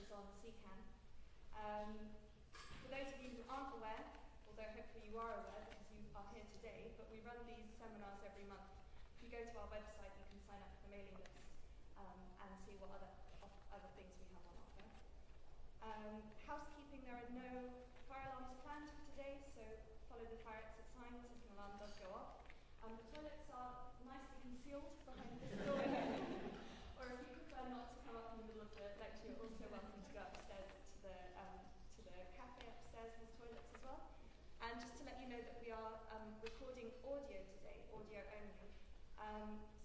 is on CECAN. For those of you who aren't aware, although hopefully you are aware because you are here today, but we run these seminars every month. If you go to our website, you can sign up for the mailing list and see what other things we have on offer. Housekeeping, there are no fire alarms planned today, so follow the fire exit signs if an alarm does go off. The toilets are nicely concealed behind this door. Or if you prefer not to come up in the middle of the lecture, you're also welcome to go upstairs to the cafe upstairs. There's toilets as well. And just to let you know that we are recording audio today, audio only.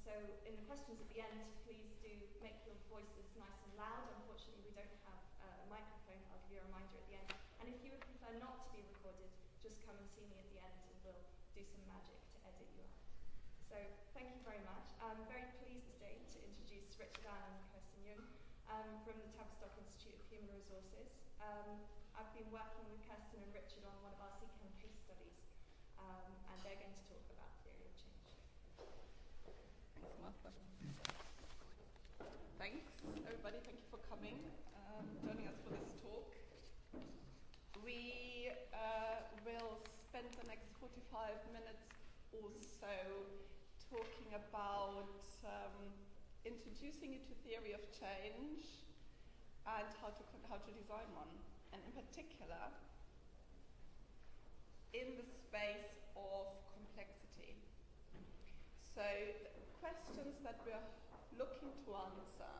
So in the questions at the end, please do make your voices nice and loud. Unfortunately, we don't have a microphone. I'll give you a reminder at the end. And if you would prefer not to be recorded, just come and see me at the end and we'll do some magic to edit you out. So thank you very much. I'm very pleased today to introduce Richard Allen and Kirsten Jung from the Tavistock Institute of Human Resources. I've been working with Kirsten and Richard on one of our CECAN case studies, and they're going to talk about theory of change. Thanks, Martha. Thanks, everybody. Thank you for coming, joining us for this talk. We will spend the next 45 minutes or so talking about introducing you to theory of change and how to design one, and in particular in the space of complexity. So the questions that we're looking to answer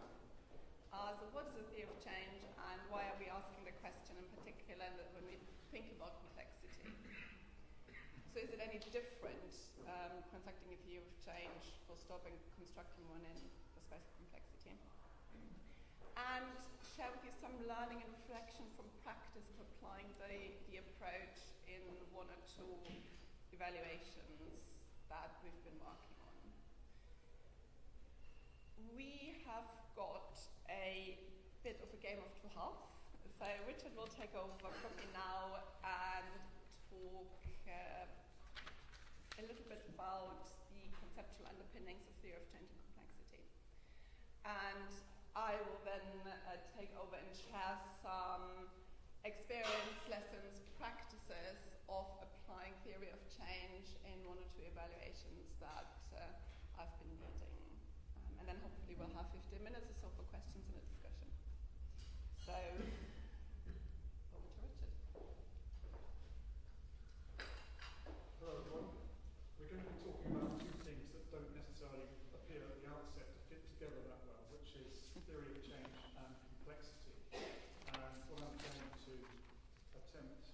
are, so what is the theory of change and why are we asking the question in particular when we think about complexity? So is it any different constructing a theory of change for stopping constructing one in the space of complexity? And share with you some learning and reflection from practice of applying the approach in one or two evaluations that we've been working on. We have got a bit of a game of two halves. So Richard will take over from me now and talk a little bit about the conceptual underpinnings of theory of change and complexity. And I will then take over and share some experience, lessons, practices of applying theory of change in one or two evaluations that I've been leading. And then hopefully we'll have 15 minutes or so for questions and a discussion. So, over to Richard. Hello everyone. We're going to be talking about two things that don't necessarily appear at the outset to fit together that well, which is theory of change and complexity. And what I'm going to attempt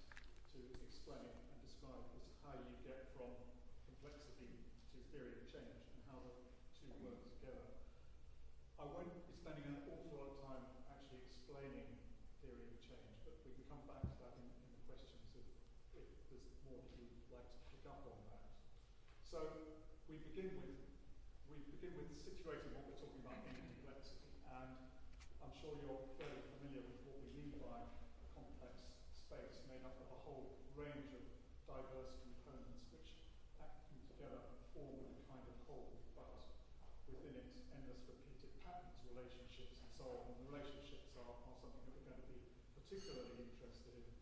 to explain and describe is how you get from complexity to theory of change and how the two work together. I won't be spending an awful lot of time actually explaining theory of change, but we can come back to that in the questions if there's more that you'd like to pick up on that. So we begin with situating what we're talking about in complexity, and I'm sure you're fairly familiar with what we mean by a complex space made up of a whole range of diverse components which acting together form a kind of whole, but within it endless repeated patterns, relationships and so on. And the relationships are something that we're going to be particularly interested in.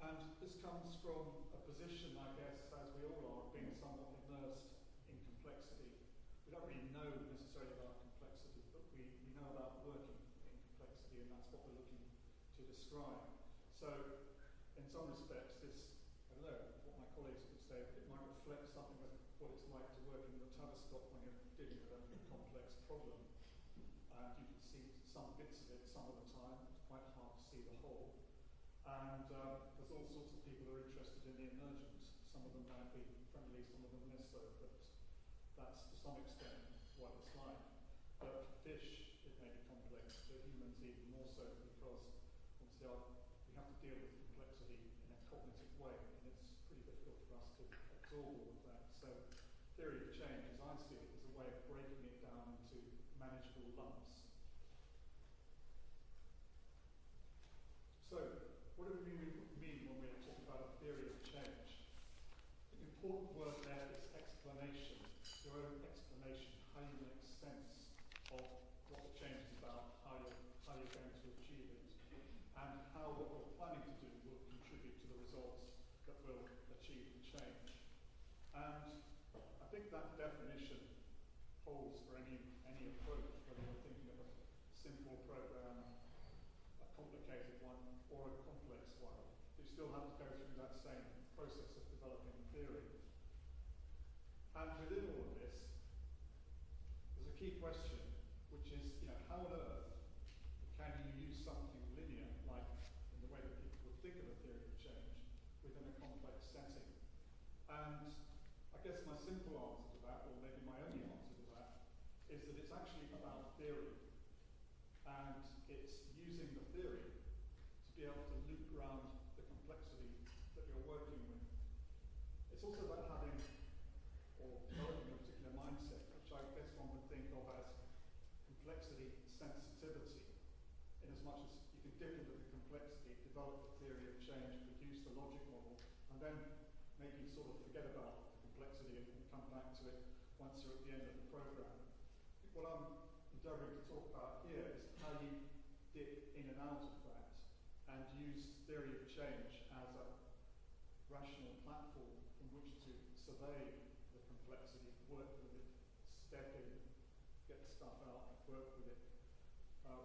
And this comes from a position, I guess, as we all are, of being somewhat immersed in complexity. We don't really know necessarily about complexity, but we know about working in complexity, and that's what we're looking to describe. So, in some respects, this, I don't know what my colleagues would say, but it might reflect something of what it's like to work in the Tavistock when you're dealing with a complex problem. And you can see some bits of it some of the time. It's quite hard to see the whole. And there's all sorts of people who are interested in the emergent. Some of them might be friendly, some of them less so, but that's to some extent what it's like. But for fish, it may be complex. For humans, even more so, because obviously we have to deal with complexity in a cognitive way, and it's pretty difficult for us to absorb all of that. So theory of change, as I see it, is a way of breaking it down into manageable lumps. So, what do we mean when we're talking about a theory of change? The important word there is explanation, your own explanation, how you make sense of what the change is about, how you're going to achieve and how what we're planning to do will contribute to the results that will achieve the change. And I think that definition holds for any approach, whether you're thinking of a simple program, a complicated one, or a complex one. You still have to go through that same process of developing theory. And within all of this, there's a key question, which is, how on earth can you use something linear, like in the way that people would think of a theory of change, within a complex setting? And I guess my simple answer to that, or maybe my only answer to that, is that it's actually about theory. And it's using the theory to be able to loop around the complexity that you're working with. It's also about having, or developing a particular mindset, which I guess one would think of as complexity sensitivity, in as much as you can dip into the complexity, develop the theory of change, produce the logic model, and then maybe sort of forget about the complexity and come back to it once you're at the end of the program. What I'm endeavouring to talk about here is how you dip in and out of that and use theory of change as a rational platform from which to survey the complexity, work with it, step in, get stuff out, work with it,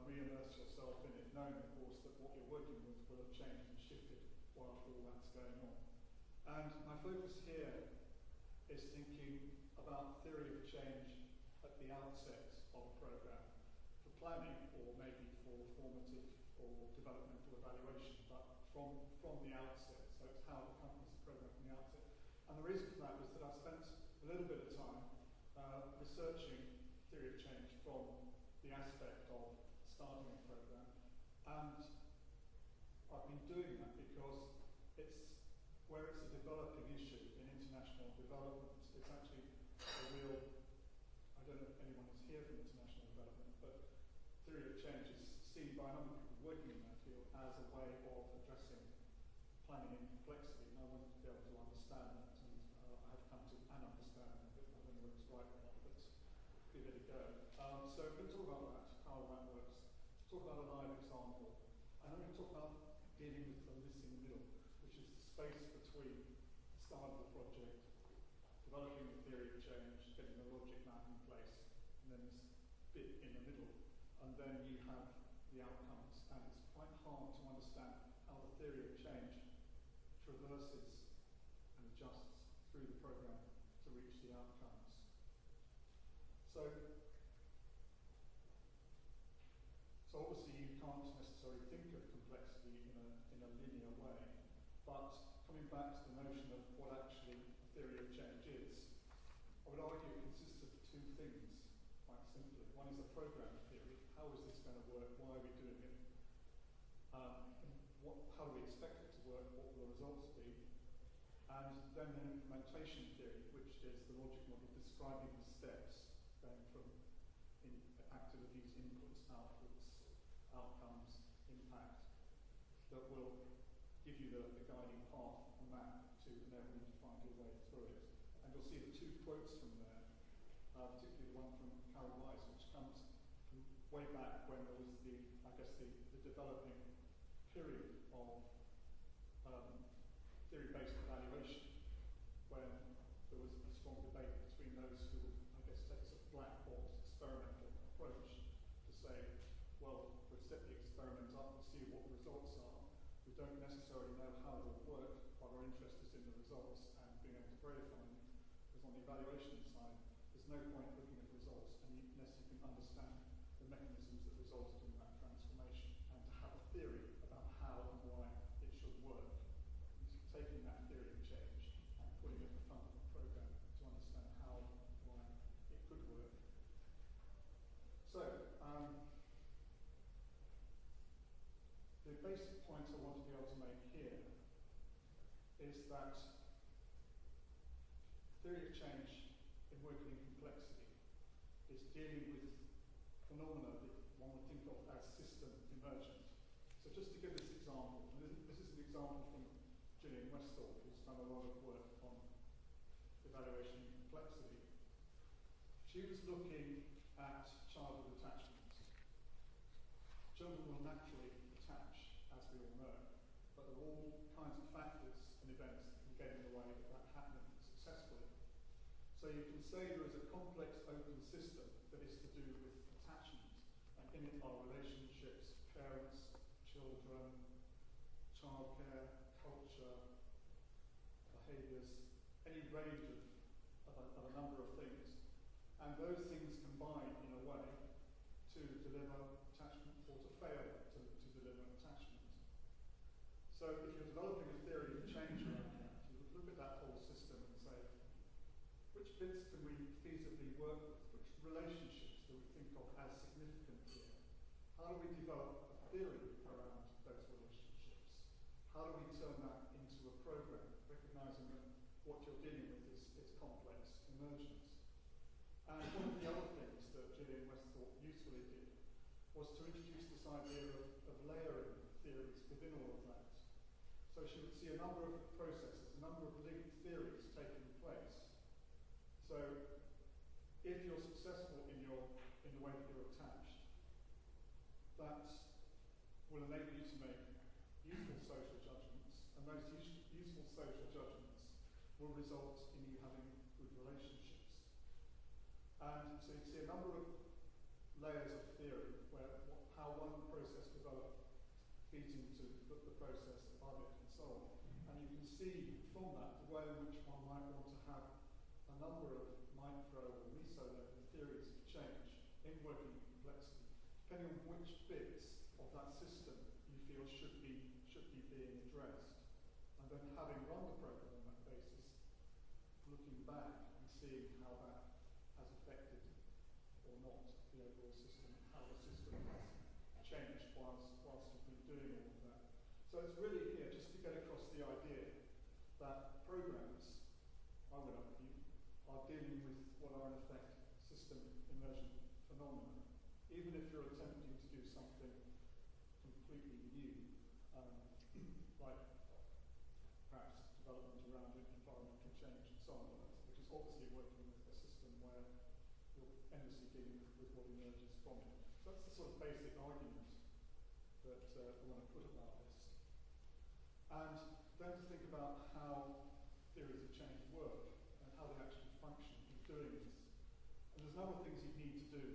re-immerse yourself in it, knowing, of course, that what you're working with will have changed and shifted while all that's going on. And my focus here is thinking about theory of change at the outset of a program, for planning or maybe for formative or developmental evaluation, but from the outset. So it's how it accompanies the program from the outset. And the reason for that was that I spent a little bit of time researching theory of change from the aspect of starting a program. And I've been doing that because it's where it's a developing issue in international development. It's actually a real, I don't know if anyone is here from international development, but theory of change is seen by a number of people working in that field as a way of addressing planning and complexity. And I wanted to be able to understand that, and I have come to an understanding of it. I don't know whether it's right or not, but give it a go. So we're going to talk about that, how that works. Talk about a live example. And I'm going to talk about dealing with the missing middle, which is the space between the start of the project, developing the theory of change, getting the logic map in place, and then this bit in the middle. And then you have the outcomes. And it's quite hard to understand how the theory of change traverses and adjusts through the program to reach the outcomes. So obviously you can't necessarily think of complexity in a linear way, but coming back to the notion of what actually a theory of change is, I would argue it consists of two things, quite simply. One is a program theory. How is this going to work? Why are we doing it? How do we expect it to work? What will the results be? And then an implementation theory, which is the logic model describing the steps going from activities, inputs, outputs, outcomes, impact, that will give you the guiding path, a map, to enable you to find your way through it. And you'll see the two quotes from there, particularly the one from Carol Weiss, which comes from way back when there was the developing period of theory-based evaluation, when there was a strong debate between those who would, take a black box experimental approach to say, well, we've set the experiment up to see what the results are. We don't necessarily know how it will work, but our interest is in the results and being able to verify them. Because on the evaluation side, there's no point looking at the results unless you can understand the mechanisms that resulted in that transformation, and to have a theory about how and why it should work. Taking that theory of change and putting it at the front of the program to understand how and why it could work. So, the basic point I want to be able to make here is that theory of change in working in complexity is dealing with phenomena that one would think of as system emergent. So just to give this example, and this is an example from Gillian Westall, who's done a lot of work on evaluation and complexity. She was looking at childhood attachments. Children will naturally attach as we all know. But there are all kinds of factors and events that can get in the way of that happening successfully. So you can say there is a complex open system that is to do with attachment, and in it are relationships, parents, children, childcare, culture, behaviours, any range of a number of things. And those things combine in a way to deliver attachment or to fail to deliver attachment. So if you're developing a theory of change around that, you would look at that whole system and say, which bits can we feasibly work with? Which relationships do we think of as significant here? How do we develop a theory around those relationships? How do we turn that into a program, recognizing that what you're dealing with is complex emergence? And one of the other things that Gillian Westthorpe usefully did was to introduce this idea of layering theories within all of that. So she would see a number of processes, a number of linked theories taking place. So if you're successful in the way that you're attached, that will enable you to make useful social judgments, and those useful social judgments will result in you having good relationships. And so you see a number of layers of theory where how one process developed feeds into the process above it and so on. And you can see from that the way in which one might want to have a number of micro or meso-level theories of change in working complexity, depending on which bits of that system you feel should be being addressed. And then having run the program on that basis, looking back and seeing how that has affected or not the overall system, how the system has changed whilst you've been doing all of that. So it's really here just to get across the idea that programs, I would argue, are dealing with what are in effect system emergent phenomena. Even if you're attempting to do something completely new, like perhaps development around environmental change and so on, which is obviously working with a system where you're endlessly dealing with what emerges from it. So that's the sort of basic argument that I want to put about this. And then to think about how theories of change work and how they actually function in doing this. And there's a number of things you need to do,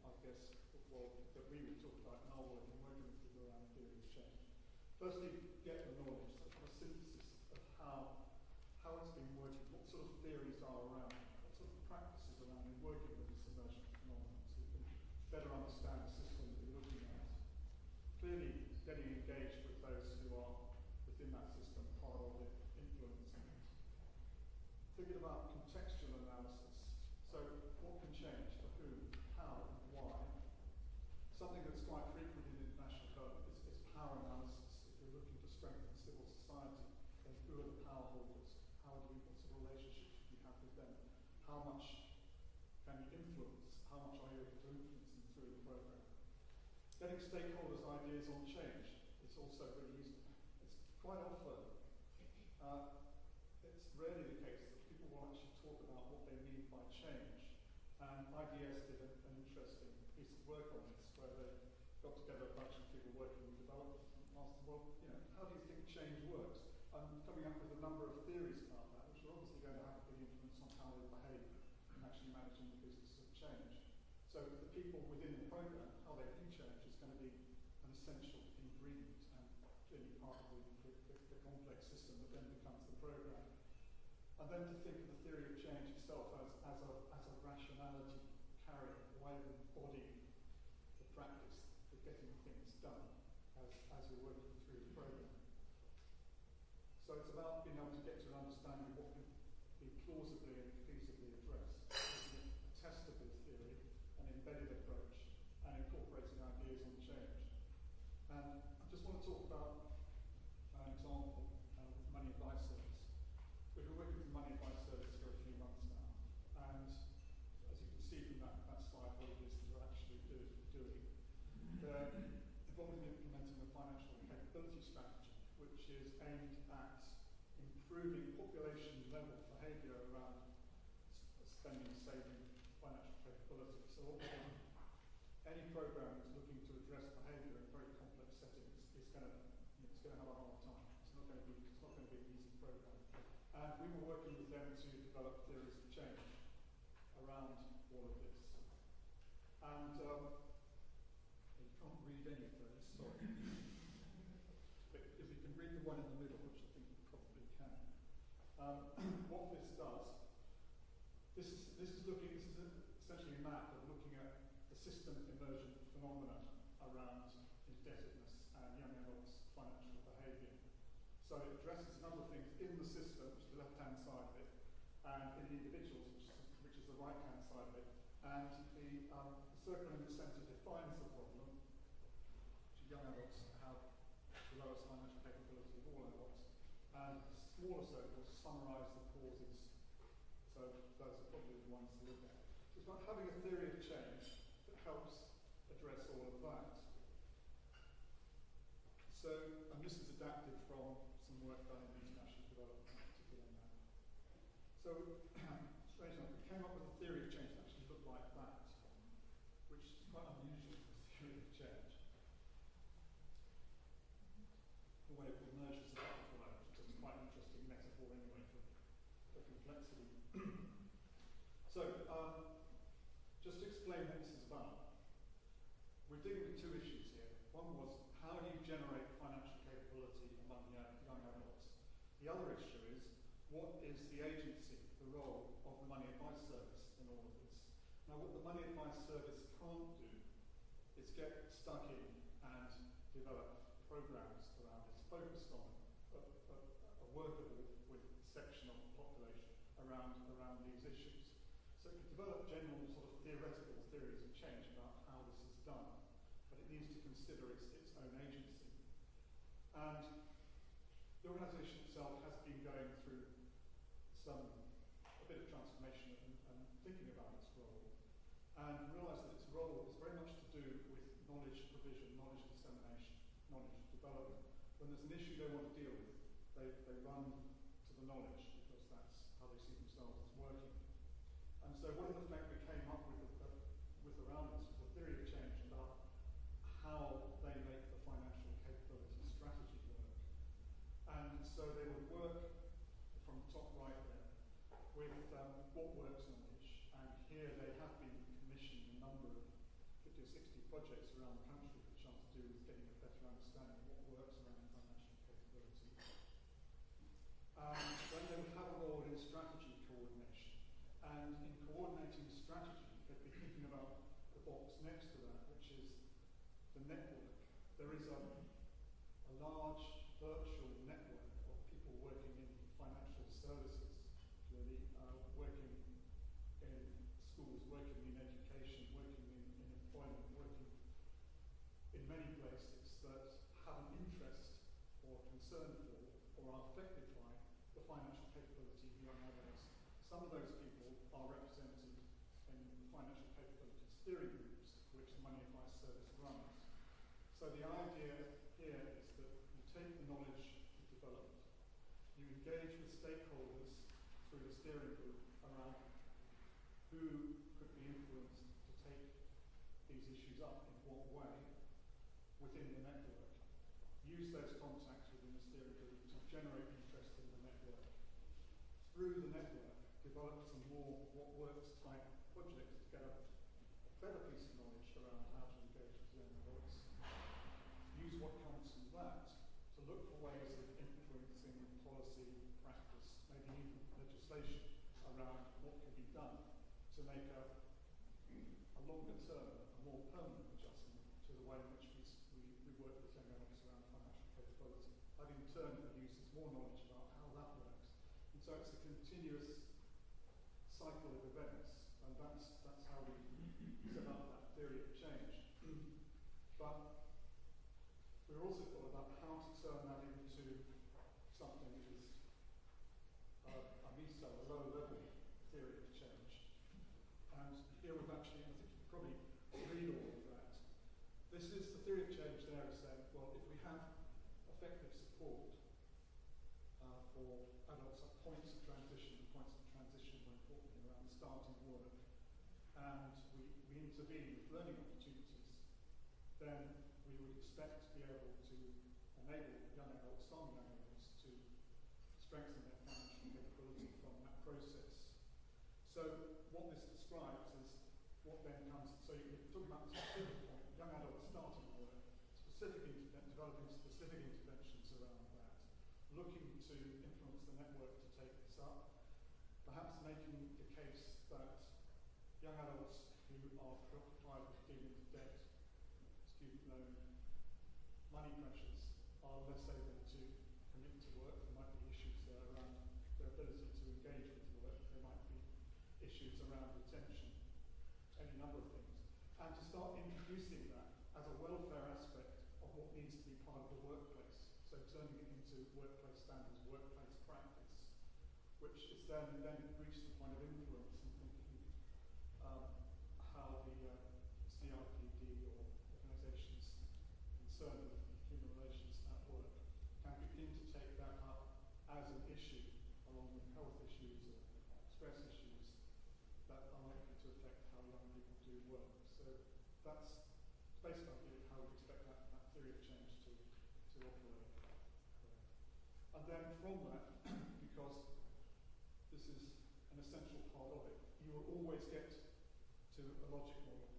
I guess, that we would talk about in our work and working with people around theory of change. Firstly, get the knowledge, so a synthesis of how it's been working, what sort of theories are around, what sort of practices around in working with this emergent phenomenon, so you can better understand the system that you're looking at. Clearly, getting engaged with those who are within that system, part of it, influencing it. Thinking about contextual analysis. So what can change for whom, how, and why? Something that's quite frequent in international development is power analysis. If you're looking to strengthen civil society, then who are the power holders? What sort of relationships should you have with them? How much can you influence? How much are you able to influence them through the program? Getting stakeholders' ideas on change is also really useful. It's quite often, it's rarely the case that people will actually talk about what they mean by change. And IDS did an interesting piece of work on this, where they got together a bunch of people working with development and asked them, well, how do you think change works? And coming up with a number of theories about that, which are obviously going to have a big influence on how they behave in actually managing the business of change. So the people within the program, how they view change is going to be an essential ingredient and clearly part of the complex system that then becomes the program. And then to think of the theory of change itself as a rationality carrier, a way of embodying the practice of getting things done as you're working through the program. So it's about being able to get to an understanding of what can be plausibly and feasibly addressed, making it a testable theory, an embedded approach, and incorporating ideas on change. And I just want to talk about an example with Money Advice Service. We've been working with the Money Advice Service for a few months now, and as you can see from that slide what it is that they're actually doing, they're involved in implementing a financial capability strategy, which is aimed at improving population level behaviour around spending, saving, financial capability. So any program that's looking to address behaviour in very complex settings is going to going to have a hard time. It's not going to be an easy program. And we were working with them to develop theories of change around all of this. And you can't read any of those, sorry. But if you can read the one in the middle, which I think you probably can, what this does, this is essentially a map of looking at the system emergent phenomena around indebtedness and young adults' financial behaviour. So it addresses a number of things in the system, which is the left-hand side of it, and in the individuals, which is the right-hand side of it. And the circle in the centre defines the problem, which young adults have the lowest financial capability of all adults, and the smaller circles summarise the causes. So those are probably the ones to look at. So it's about having a theory of change that helps address all of that. So, and this is adapted from some work done in international development, particularly on that. So, strangely enough, we came up with a theory of change that actually looked like that, which is quite unusual for a theory of change. The way it emerges a butterfly, which is quite an interesting metaphor anyway for complexity. So, just to explain what this is about, we're dealing with two issues here. One was, how do you generate financial capability among young adults? The other issue is, what is the agency, the role of the Money Advice Service in all of this? Now, what the Money Advice Service can't do is get stuck in and develop programs around this, focused on a workable with section of the population around these issues. So it can develop general sort of theoretical theories of change about how this is done, but it needs to consider its own agency. And the organisation itself has been going through a bit of transformation and thinking about its role, and realised that its role is very much to do with knowledge provision, knowledge dissemination, knowledge development. When there's an issue they want to deal with, they run to the knowledge, because that's how they see themselves as working. And so what in effect we came up with around this was a theory of change about how they make the financial capability strategy work. And so they would work from the top right there with what works knowledge. And here they have been commissioned a number of 50 or 60 projects around the country which are to do with getting a better understanding of what works around financial capability. Then they would have a role in strategy coordination. And in coordinating strategy, they'd be thinking about the box next to that, which is the network. There is a large virtual network of people working in financial services, clearly, working in schools, working in education, working in employment, working in many places that have an interest or concern for or are affected by the financial capability of young adults. Some of those people are represented in the financial capability steering groups, which the Money Advice Service runs. So the idea here is that you take the knowledge you've developed, you engage with stakeholders through the steering group around who could be influenced to take these issues up in what way within the network. Use those contacts within the steering group to generate interest in the network. Through the network, develop some more what works type projects to get a better piece of knowledge around how to engage with young adults. Use what comes from that to look for ways of influencing policy, practice, maybe even legislation around what can be done to make a longer term, a more permanent adjustment to the way in which we work with young adults around financial capability. That in turn produces more knowledge about how that works. And so it's a continuous cycle of events, and that's how we set up that theory of change. But we also thought about how to turn that into something which is a MISO, a low-level theory of change. And here we've actually, I think you can probably read all of that. This is the theory of change there is saying, well, if we have effective support for adults at points of transition more importantly around starting work, and we intervene with learning opportunities, then we would expect to be able to enable young adults, starting young adults, to strengthen their financial capability from that process. So what this describes is what then comes, so you're talking about the specific point, young adults starting work, developing specific interventions around that, looking to influence the network to take this up, perhaps making the case that young adults who are preoccupied with dealing with debt, student loan, money pressures, are less able to commit to work. There might be issues there around their ability to engage with work. There might be issues around retention, any number of things. And to start introducing that as a welfare aspect of what needs to be part of the workplace. So turning it into workplace standards, workplace practice, which is then reached the point of influence and thinking how the CRPD or organisations concerned with human relations at work can begin to take that up as an issue, along with health issues or stress issues that are likely to affect how young people do work. So that's the basic idea of how we expect that theory of change to operate. And then from that, because this is an essential part of it, you will always get to a logic model.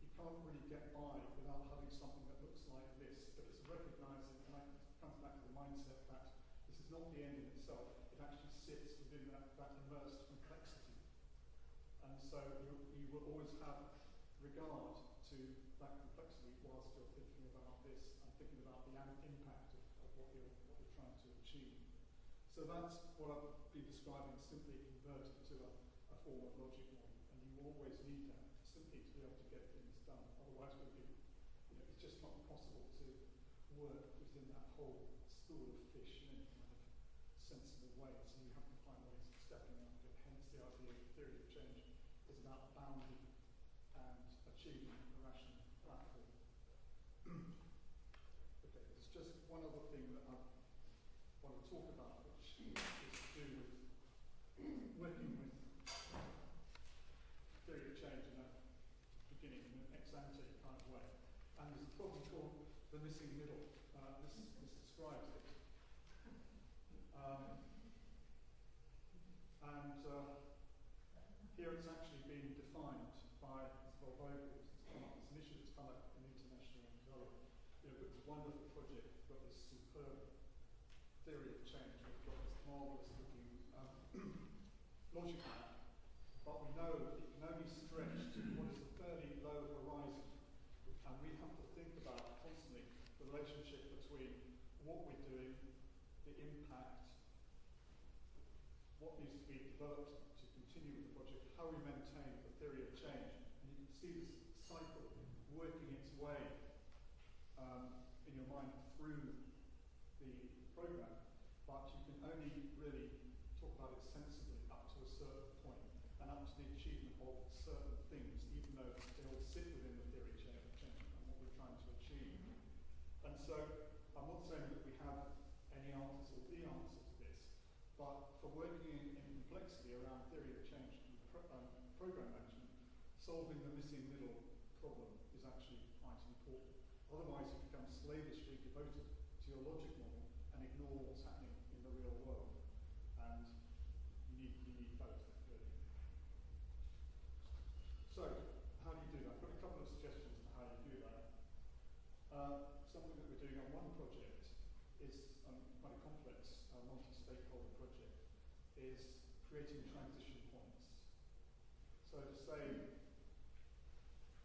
You can't really get by without having something that looks like this, but it's recognizing, and it comes back to the mindset that this is not the end in itself, it actually sits within that immersed complexity. And so you will always have regard to that complexity whilst you're thinking about this and thinking about the impact of what you're trying to achieve. So that's what I've been describing, simply converted to a form of logic model. And you will always need that simply to be able to get things done. Otherwise, it's just not possible to work within that whole school of fish in any kind of sensible way. So you have to find ways of stepping up it. Hence the idea of the theory of change is about bounding and achieving a rational platform. Okay, there's just one other thing that I want to talk about, which is to do with working with theory of change in a beginning, in an ex-ante kind of way. And there's a problem called the missing middle. This describes it. Here it's actually been defined by Volvo. It's an issue that's come up in international development. It's a wonderful project. We've got this superb theory of change. We've got this marvellous looking logic map, but we know it can only stretch to what is a fairly low horizon. And we have to think about constantly the relationship between what we're doing, the impact, what needs to be developed to continue with the project, how we maintain the theory of change. And you can see this cycle working its way in your mind through the program, but you can only really talk about it sensibly up to a certain point and up to the achievement of certain things, even though they all sit within the theory of change and what we're trying to achieve. And so I'm not saying that we have any answers or the answer to this, but for working in complexity around theory of change and program management, solving the missing middle problem is actually quite important. Otherwise, you become slavishly devoted to your logic model and ignore what's happening in the real world. And you need both, really. So, how do you do that? I've got a couple of suggestions for how you do that. Something that we're doing on one project is quite a complex multi-stakeholder project, is creating transition points. So to say,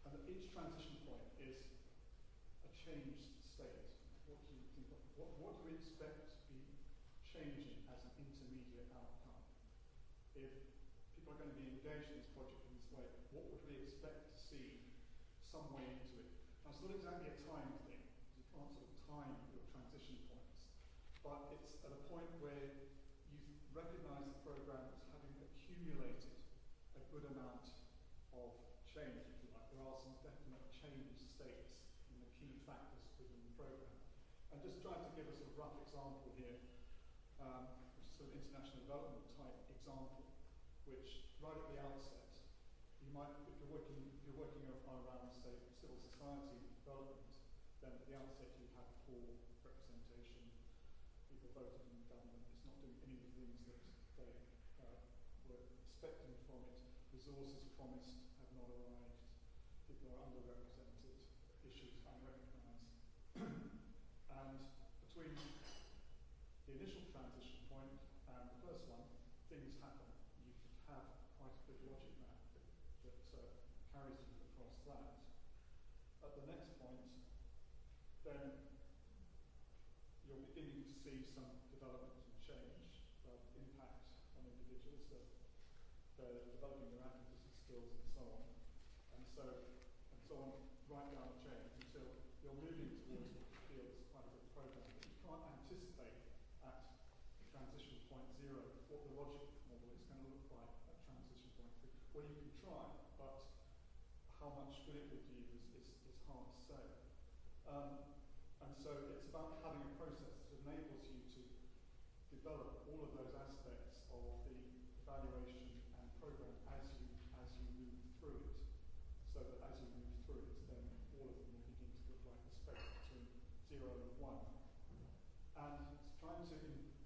and each transition point is a changed state. What do you think of? What do we expect to be changing as an intermediate outcome? If people are going to be engaged in this project in this way, what would we expect to see some way into it? Now, it's not exactly a time thing. You can't sort of time your transition points. But it's at a point where you recognise the programme as having accumulated a good amount of change, if you like. There are some definite change states in the key factors within the programme. And just trying to give us a rough example here, which is sort of international development type example, which right at the outset, you might, if you're working around, say, civil society development, then at the outset you have poor representation representation. People voted in government. It's not doing any of the things that they were expecting from it. Resources promised have not arrived. People are underrepresented. Issues unrecognised. And between the initial transition point and the first one, things happen. You could have quite a good logic map that carries you across that. At the next point, then you're beginning to see some development and change, impact on individuals, that they're developing their advocacy skills and so on, right down the chain until you're moving towards what you feel is quite a good program. But you can't anticipate at transition point 0 what the logic model is going to look like at transition point 3. Well, you can try, but how much good it will do is hard to say. And so it's about having a process that enables you to develop all of those aspects of the evaluation and program as you move through it, so that as you move through it, then all of them will begin to look like the space between 0 and 1. And it's trying to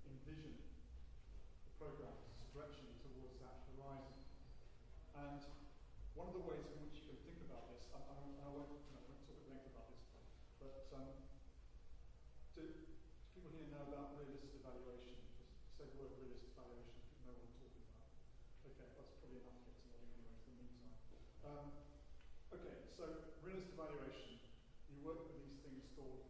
envision the program stretching towards that horizon. And one of the ways in which you can think about this, I won't talk at length about this, but do people here know about realist evaluation? Just say the word realist evaluation, you know what I'm talking about. Okay, that's probably enough to get to nodding anyway for the meantime. Okay, so realist evaluation, you work with these things called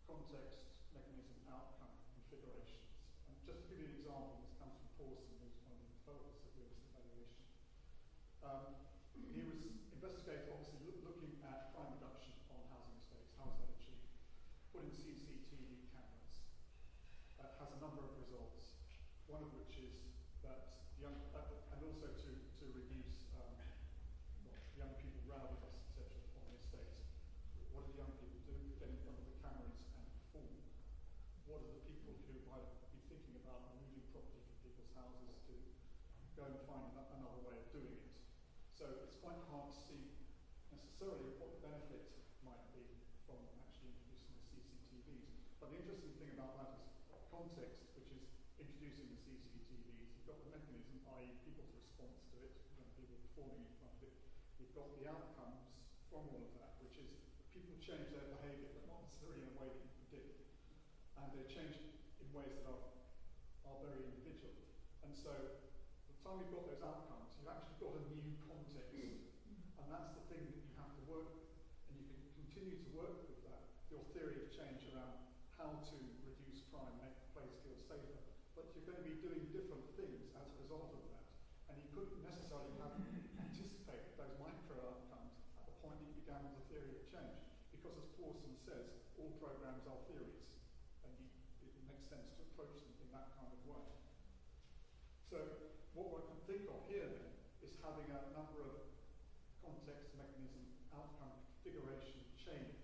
context, mechanism, outcome, configurations. And just to give you an example, this comes from Pawson, who's one of the developers of realist evaluation. He was investigating, obviously, looking at crime reduction on housing estates. How is that achieved? Put in CCTV cameras. Has a number of results. One of which is that young, and also to reduce young people rowdiness, etc. on the estates. What do the young people do? Get in front of the cameras and perform. What are the people who might be thinking about removing property from people's houses to go and find another way of doing it? So it's quite hard to see necessarily what the benefit might be from actually introducing the CCTVs. But the interesting thing about that is context, which is introducing the CCTVs. You've got the mechanism, i.e. people's response to it, people performing in front of it. You've got the outcomes from all of that, which is people change their behaviour, but not necessarily in a way that you predict. And they change in ways that are very individual. And so, by the time you've got those outcomes, you've actually got a new context. And that's the thing that you have to work with. And you can continue to work with that, your theory of change around how to reduce crime, make the place feel safer. But you're going to be doing different things as a result of that. And you couldn't necessarily have anticipated those micro outcomes at the point that you began with the theory of change. Because as Pawson says, all programs are theories. And it makes sense to approach them in that kind of way. So what one can think of here then is having a number of context, mechanism, outcome, configuration chains.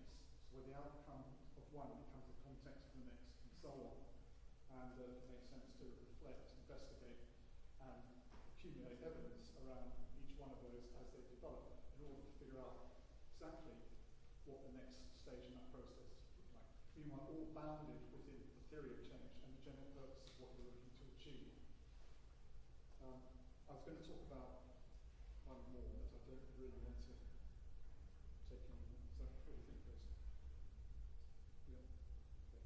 So where the outcome of one becomes the context of the next, and so on. And it makes sense to reflect, investigate, and accumulate evidence around each one of those as they develop in order to figure out exactly what the next stage in that process looks like. Meanwhile, all bounded within the theory of change and the general purpose of what you're looking to achieve. I was going to talk about one more, but I don't really want to take any more. So what do you think, Chris? Yeah. Okay.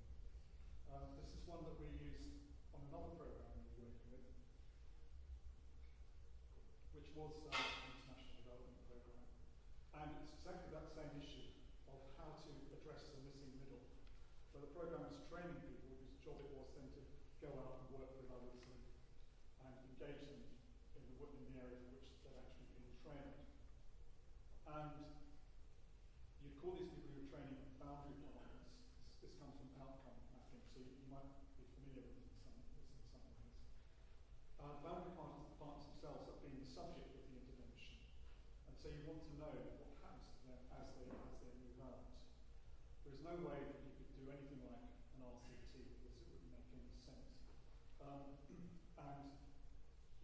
This is one that we used on another program we were working with, which was an international development program. And it's exactly that same issue of how to address the missing middle. So the program was training people whose job it was then to go out and work with others and engage them in the area for which they'd actually been trained. And you'd call these people who were training boundary partners. This comes from outcome mapping, so you might be familiar with this in some ways. Boundary partners themselves have been the subject of the intervention. And so you want to know what happens to them as they move out. There is no way that you could do anything like an RCT because it wouldn't make any sense. And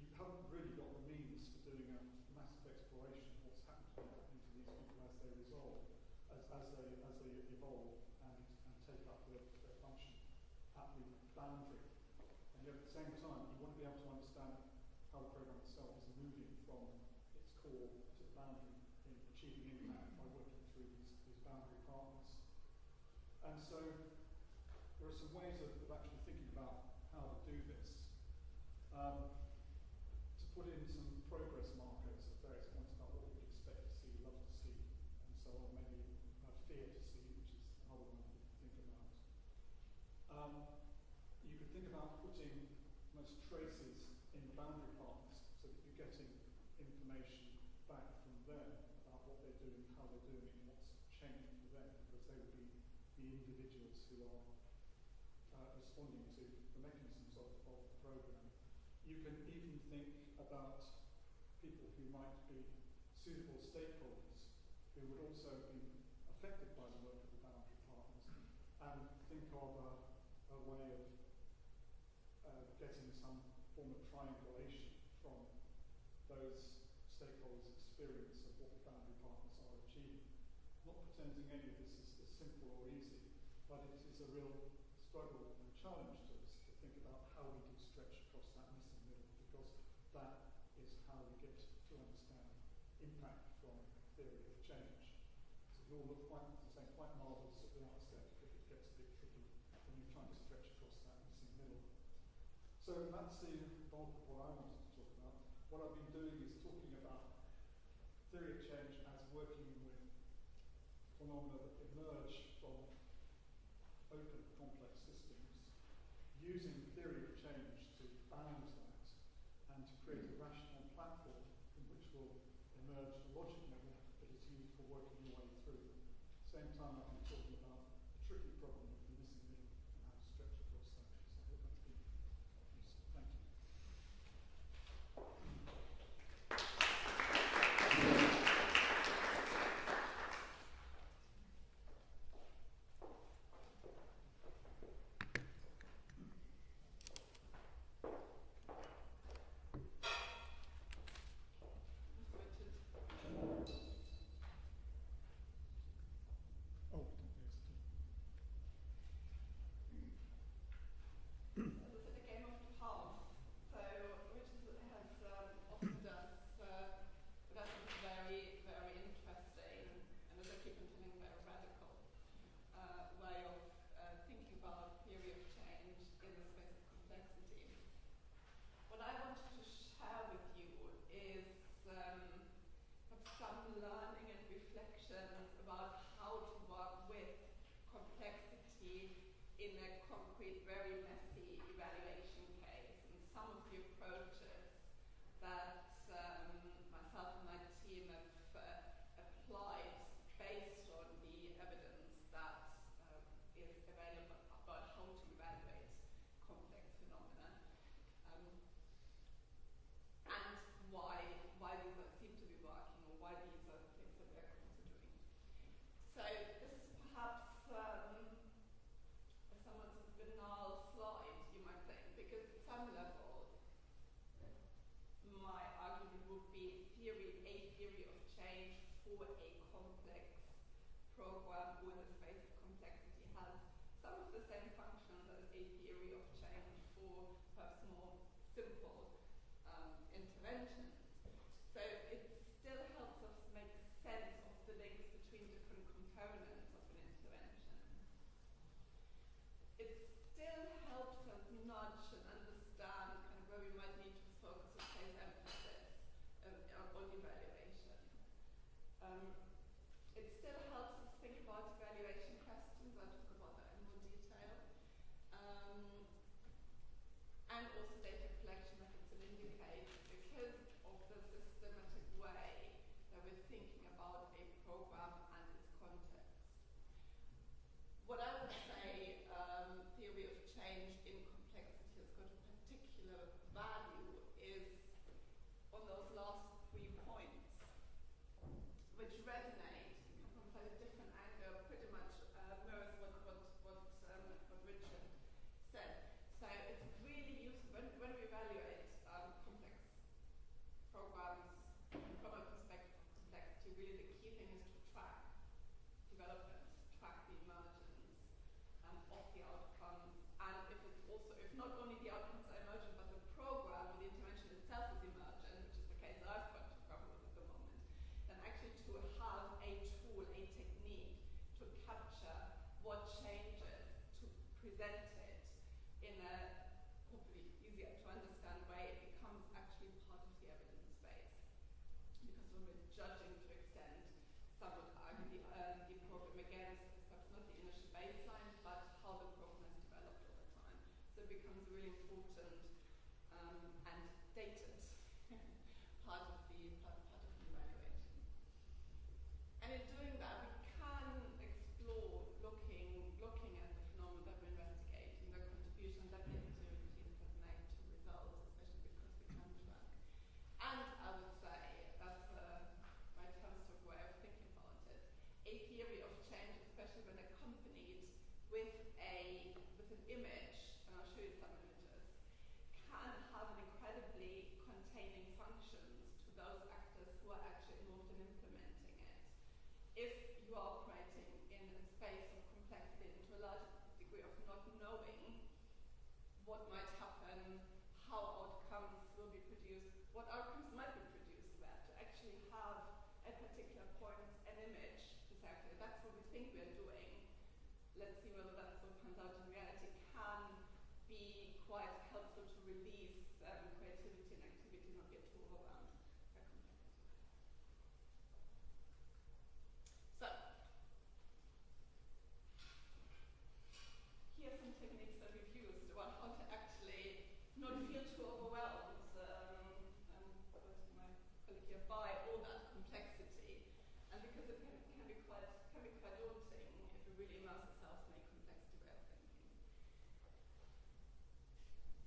you haven't really got the means for doing a massive exploration of what's happening to these people as they resolve, as they evolve and take up their function. boundary. And yet at the same time, you want to be able to understand how the program itself is moving from its core to the boundary in achieving impact by working through these boundary partners. And so there are some ways of actually thinking about how to do this. To put in some progress markers at various points about what we would expect to see, love to see, and so on, maybe fear to see, which is another one you could think about. You could think about putting most traces in the boundary partners so that you're getting information back from them about what they're doing, how they're doing it, and what's changed for them, because they would be the individuals who are responding to the mechanisms of the program. You can even think about people who might be suitable stakeholders who would also be affected by the work of the boundary partners, and think of a way of getting some form of triangulation from those stakeholders' experience of what the boundary partners are achieving. Not pretending any of this is simple or easy, but it is a real struggle and challenge to us to think about how we can stretch across that missing middle, because that is how we get to understand impact from theory of change. So it all looks quite marvellous at the outset, but it gets a bit tricky when you're trying to stretch across that missing middle. So that's the bulk of what I wanted to talk about. What I've been doing is talking about theory of change as working with phenomena that emerge from open, complex systems, using theory of change to bound that and to create a rational platform from which will emerge a logic model that is used for working your way through. At the same time, I've been talking about the tricky problem of the missing middle and how to stretch across that. So I hope that's been useful. Thank you. programs from a perspective of complexity, really the key thing is to track actually to have a tool, a technique to capture what changes, to present it in a hopefully easier to understand way. It becomes actually part of the evidence base. Because when we're judging to extent, some would argue the program against perhaps not the initial baseline, but how the program has developed over time. So it becomes really important and dated part of the evaluation. And in doing that, we can explore looking at the phenomena that we're investigating, the contribution that the activities have made to results, especially because we can track. And I would say that's my Telstra way of thinking about it. A theory of change, especially when accompanied with an image, and I'll show you some images, can have an incredibly containing functions to those actors who are actually involved in implementing it. If you are operating in a space of complexity and to a large degree of not knowing what might happen, how outcomes will be produced, what outcomes might be produced where, to actually have at particular points an image to say, okay, that's what we think we're doing, let's see whether that's what turns out in reality, can be quite helpful to release creativity and activity, not get too overwhelmed by complexity. So, here are some techniques that we've used about how to actually not feel too overwhelmed, my colleague here, by all that complexity, and because it can be quite daunting if we really immerse ourselves in a complexity way of thinking.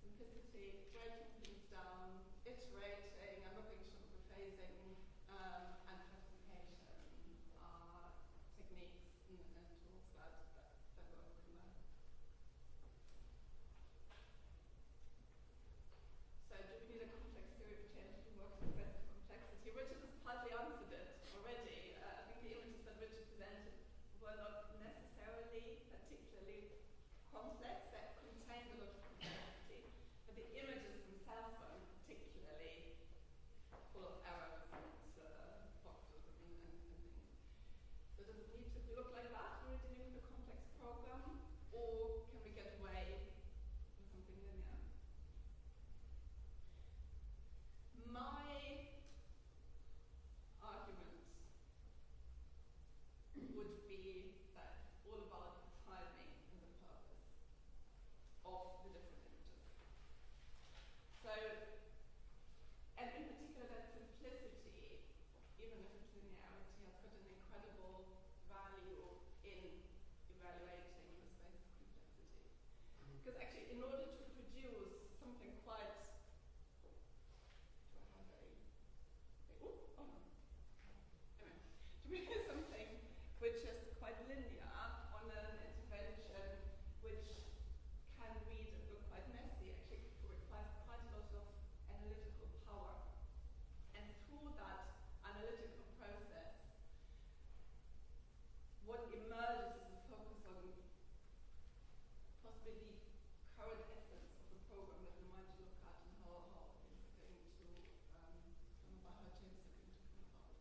Simplicity, breaking things down, iterating, I'm not going to show the phasing, and participation are techniques and tools that work really well. So do we need a complex theory of change to work with best complexity? Richard has partly answered it already. I think the images that Richard presented were not necessarily particularly complex. They contained a lot of complexity, but the images themselves weren't particularly full of errors and boxes and things. So does it need to look like that when we're dealing with a complex program, or can we get away with something linear? My argument would be that it's all about the timing and the purpose of the different images. So, and in particular that simplicity, even if it's linearity, has got an incredible value in evaluating the space of complexity. Because actually, in order to produce something quite to produce something which is quite linear on an intervention which can read and look quite messy, actually requires quite a lot of analytical power. And through that analytical process, what emerges is a focus on possibly the current essence of the program that we might look at and how things are going to come about, how changes are going to come about.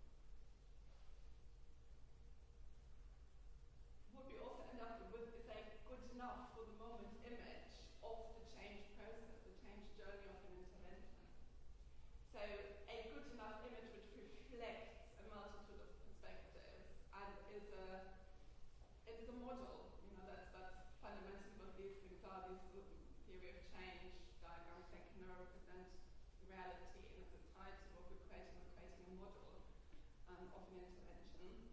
What we also end up with is a good enough for the moment image of the change process, the change journey of an intervention. So a good enough image which reflects a multitude of perspectives and is a model. You know, that's fundamentally what these things are. These theory of change diagrams, they can represent reality in its entirety. What we're creating a model of an intervention.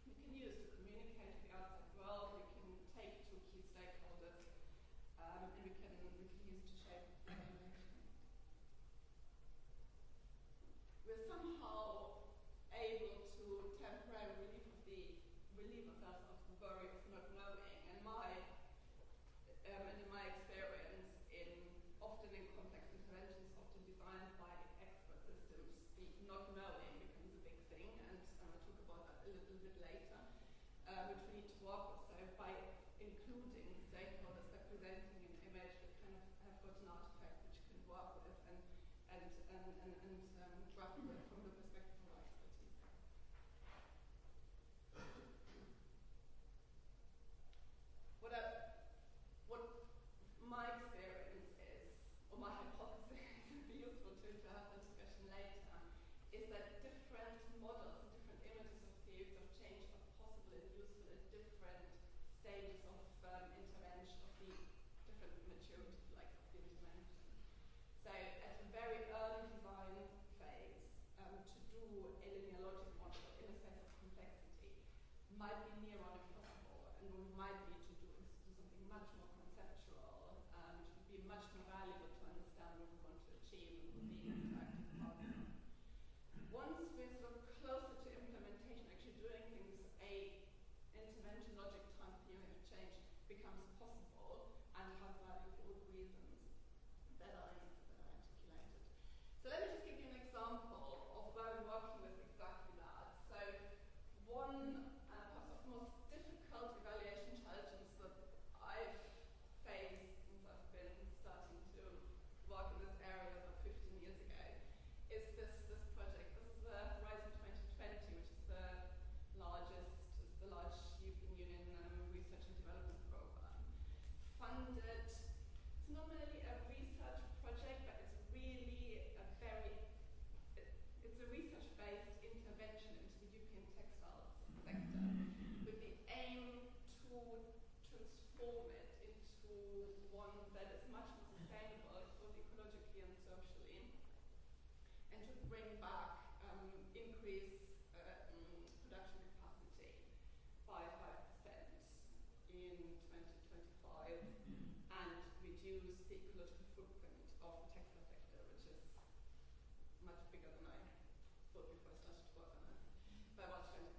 We can use to communicate with the outside world. We can take to key stakeholders, and we can use to shape evaluation. We're somehow able to temporarily relieve ourselves of the worry of not knowing. And in my experience, often in complex interventions, often designed by expert systems, the not knowing becomes a big thing, and I'll talk about that a little bit later, which we need to work with. So by including stakeholders representing an image, we kind of have got an artifact which can work with and grapple with from the perspective of our expertise. is that different models and different images of theories of change are possible and useful at different stages of intervention, of the different maturity, like of the intervention. So at a very early design phase, to do a linear logic model in a space of complexity might be near on impossible, and what might be to do is to do something much more conceptual, which would be much more valuable to understand what we want to achieve and what the interactive parts are. Once we're sort of closer to implementation, actually doing things, a intervention logic time theory of change becomes possible and has value for all the reasons that I articulated. So let me just give you an example of where we're working with exactly that. So one perhaps of the most difficult evaluation challenges that I've faced since I've been starting to work in this area about 15 years ago is this project. This is the Horizon 2020, which is the large European Union research and development program. Funded, it's not really a research project, but it's really it's a research-based intervention into the European textiles sector with the aim to transform it into one that is much more sustainable, both ecologically and socially, and to bring back, increase production capacity by 5% in 2025 and reduce the ecological footprint of the textile sector, which is much bigger than I thought before I started to work on it, by about 20%.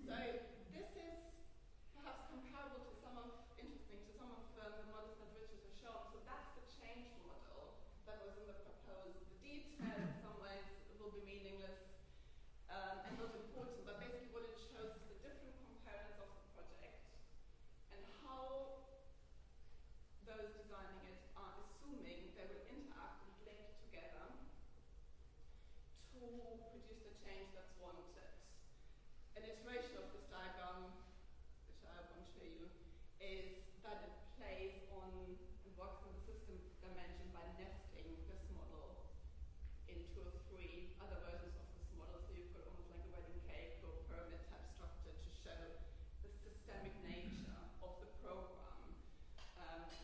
So this is perhaps comparable to some of the models that Richard has shown. So that's the change model that was in the proposal. The detail in some ways will be meaningless and not important, but basically what it shows is the different components of the project and how those designing it are assuming they will interact and link together to produce the change that's wanted. An iteration of this diagram, which I won't show you, is that it plays on and works on the system dimension by nesting this model in 2 or 3 other versions of this model. So you've got almost like a wedding cake or pyramid type structure to show the systemic nature of the program,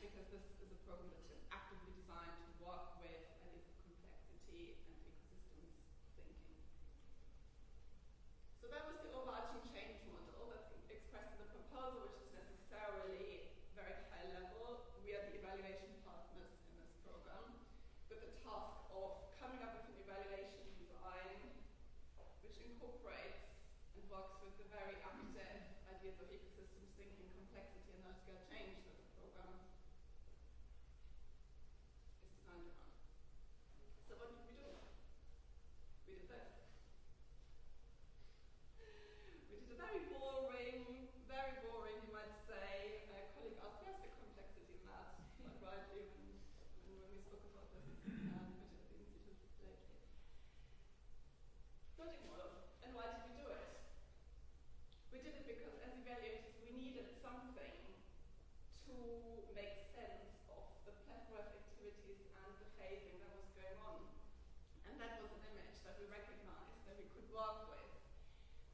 because this is a program that's been actively designed to work with ideas of complexity and ecosystems thinking. So that was the overarching change model that's expressed in the proposal, which is necessarily very high level. We are the evaluation partners in this program, with the task of coming up with an evaluation design which incorporates and works with the very active ideas of ecosystems thinking, complexity, and large-scale change that the program is designed around. So what did we do? We did this. We did a very boring, you might say. A colleague asked, where's the complexity in that? Quite rightly when we spoke about this at the Institute lately. Logic model. And why did we do it? We did it because as evaluators we needed something to make sense of the plethora of activities and the phasing that was going on. And that was an image that we recognized that we could work with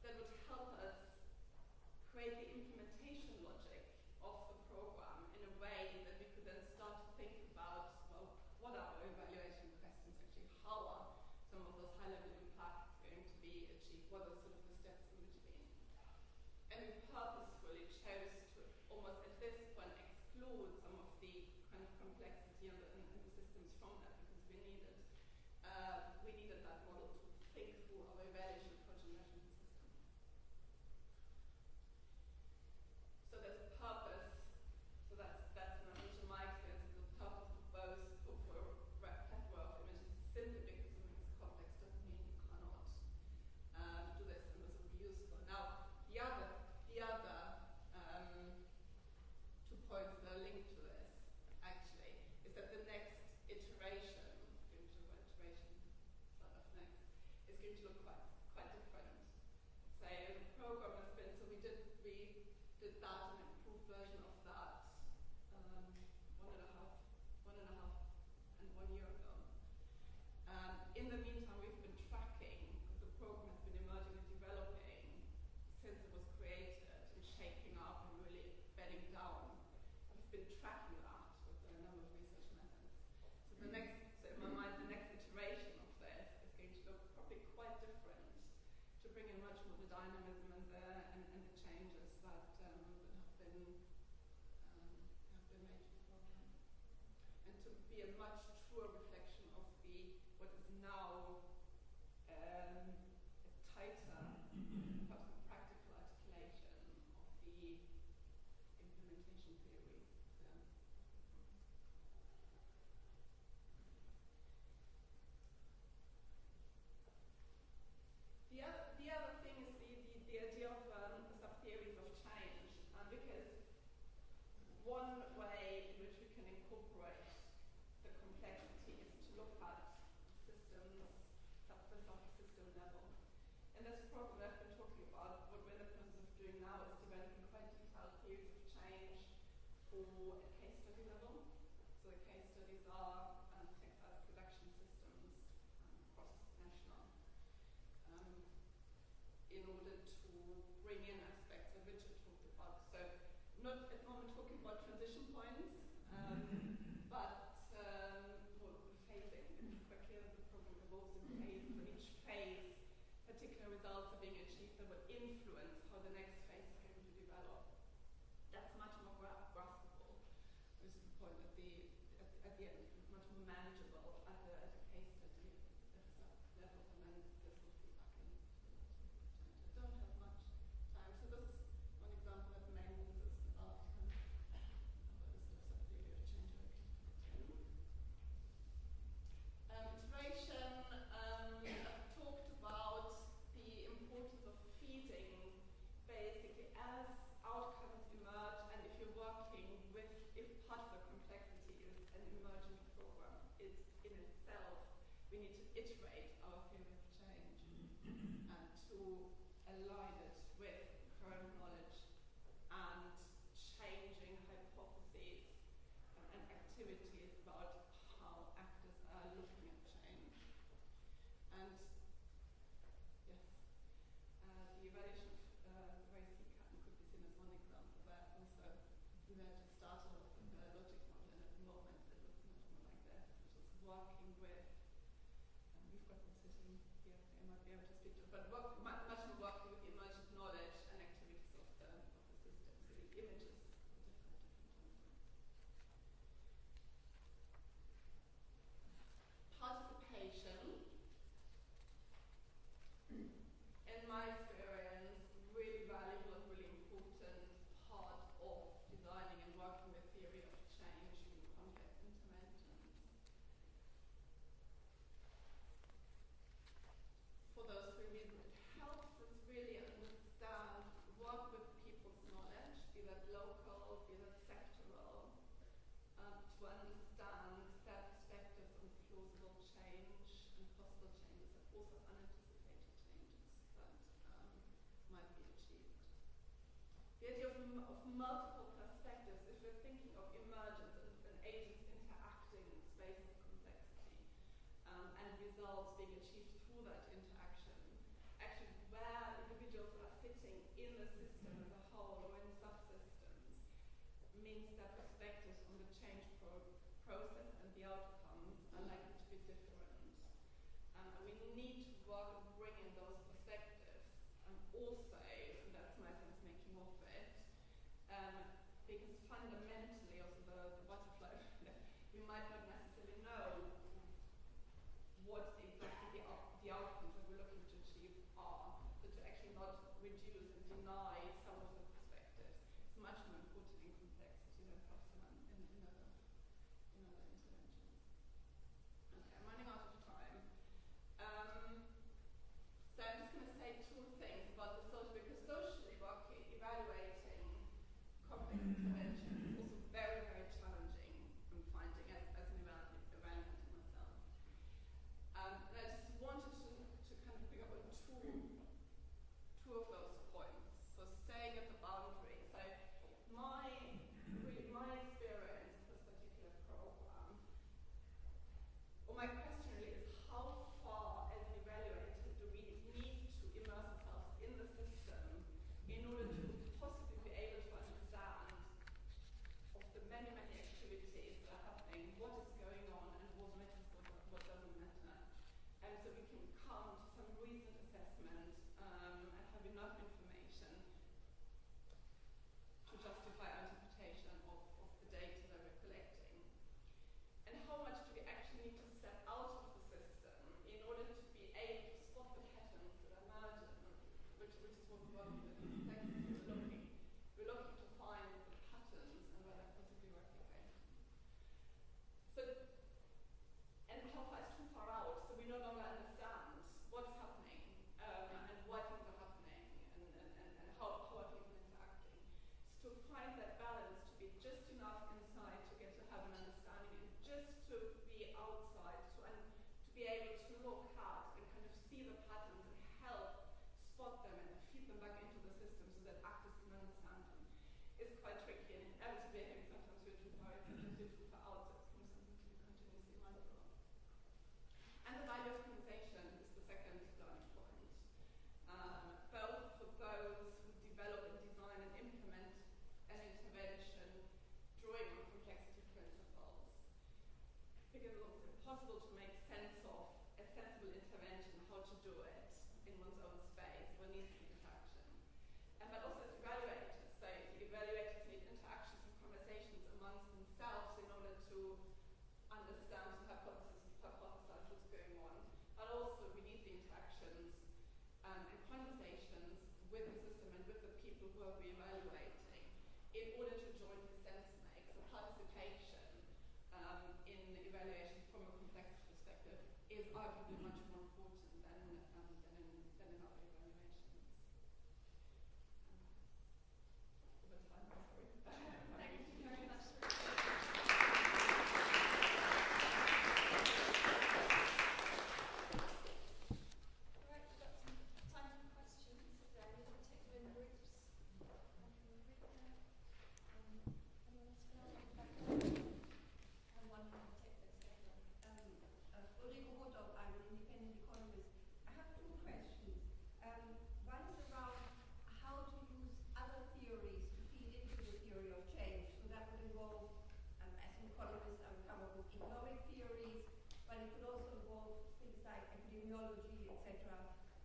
that would help us create the implementation logic of the program in a way that we could then start to think about, well, what are our evaluation questions actually? How are some of those high-level impacts going to be achieved? What are sort of the steps in between? And we purposefully chose to almost at this point exclude some of the kind of complexity and the systems from that, because we needed that model to think through our evaluation approach and measurement system. So there's a purpose. So that's not in my experience. The purpose of both for a plethora of images simply because something is complex doesn't mean you cannot do this, and this would be useful. Now the other 2 points that are linked to this actually is that the next iteration, is going to look quite different. So the program has been, so we did that, an improved version of that 1.5 1 year ago. In the meantime, we've been tracking, because the program has been emerging and developing since it was created and shaking up and really bedding down. We've been tracking that with a number of research methods. So in my mind, the next iteration of this is going to look probably quite different, to bring in much more the dynamism and the changes that have been made to the program, and to be a much truer reflection of what is now a tighter, perhaps a practical articulation of the implementation theory. The other thing is the idea of sub-theories of change, because one way in which we can incorporate the complexity is to look at systems, the subsystem level. In this program I've been talking about, what we're in the process of doing now is developing quite detailed theories of change for a case study level. So the case studies are textile production systems, cross-national, in order to bring in aspects that Richard talked about. So not at the moment talking about transition points, but phasing. It's quite clear that the program evolves in phases, and each phase, particular results are being achieved that will influence how the next phase is going to develop. That's much more graspable. This is the point at the end, much more manageable at a case study level, and then this will feed back in. I don't have much time, so this is one example that Mengs is about this sort of theory of change working. Iteration, I've talked about the importance of feeding, basically, as outcomes emerge, and if you're working with, if part of the complexity is an emergent program, is in itself, we need to iterate our theory of change and to align it with current knowledge and changing hypotheses and activities about how actors are looking at change. And yes, the evaluation of the way CECAN could be seen as one example of that. Also, we had just started off with a logic model, and at the moment it looks much more like this, which is working with, we've got them sitting here, they might be able to speak to it, but much more working with the emergent knowledge and activities of the system. So the images are different. Participation, in my experience, really valuable and really important part of designing and working with theory of change in complex interventions. For those three reasons, it helps us really understand, work with people's knowledge, be that local, be that sectoral, to understand their perspectives on plausible change and possible changes, and also unanticipated changes that might be achieved. The idea of multiple perspectives, if we're thinking of emergence and agents interacting in the space of complexity, and results being achieved through that interaction, actually where individuals are sitting in the system as a whole or in subsystems, means their perspectives on the change process and the outcomes are likely to be different. And we need to work and bring in those perspectives, and also, and that's my sense making of it, because fundamentally also the butterfly, we might not necessarily know what exactly the outcomes that we're looking to achieve are, but to actually not reduce and deny some of the perspectives is much more important in complexity than perhaps in other interventions. Okay, I'm running out of time. So I'm just going to say two things about the social, because socially working, evaluating complex interventions is also very, very challenging, I'm finding, as an evaluator myself. And I just wanted to kind of pick up on two of those points. So staying at the boundary. So my experience of this particular program order to possibly be able to understand of the many, many activities that are happening, what is going on and what matters, what doesn't matter. And so we can come to some reasoned assessment and have enough information to justify our interpretation of the data that we're collecting. And how much do we actually need to step out of the system in order to be able to spot the patterns that are emerging, which is what we're working with in complexity. We're looking to find the patterns and where they're possibly replicated. So, and how far is too far out? So we no longer understand what's happening and why things are happening and how are people interacting. So to find that balance, to be just enough inside to get to have an understanding and just to be outside and to be able to look at and kind of see the patterns and help spot them and feed them back into the system so that actors can understand them is quite tricky, and inevitably I think sometimes we're too far in, sometimes we're too far out, so it's kind of something to be continuously mindful of. And the value of conversation is the second learning point. Both for those who develop and design and implement an intervention drawing on complexity principles, because it's also impossible to make sense of a sensible intervention, how to do it in one's own space, one needs the interaction. But also as evaluators, so the evaluators need interactions and conversations amongst themselves in order to understand and hypothesize what's going on. But also we need the interactions and conversations with the system and with the people who are we evaluating in order to jointly sense make. So participation in evaluation from a complexity perspective is arguably much more important than in other evaluations. Over time, sorry. Thank you very much. All right, we've got some time for questions. Is there any particular in groups? Anyone else can ask and one in particular together. Ulrike Rodop, I'm an independent economist. I have two questions. One is around how to use other theories to feed into the theory of change. So that would involve, as an economist, I would come up with economic theories, but it could also involve things like epidemiology, etc.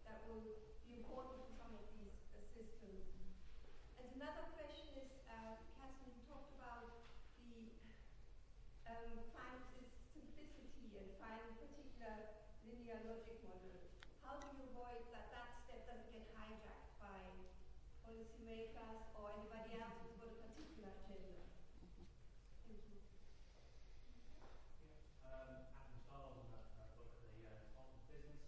That will be important for some of these systems. And another question is, Catherine, you talked about the find this simplicity and find a particular linear logic model. How do you avoid that step doesn't get hijacked by policymakers or anybody else who's got a particular agenda? Thank you. Adam Starr on the book of the Art of Business.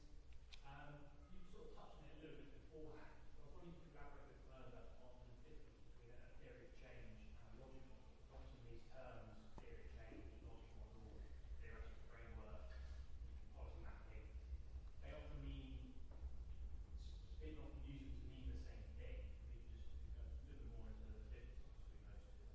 You sort of touched on it a little bit beforehand. I was wondering if you could elaborate a bit further on the difference between a theory of change and a logic model. Often these terms, theory of change, logic model, theoretical framework, policy mapping, they often mean, people often use them to mean the same thing. Maybe just go a little bit more into the difference between those two.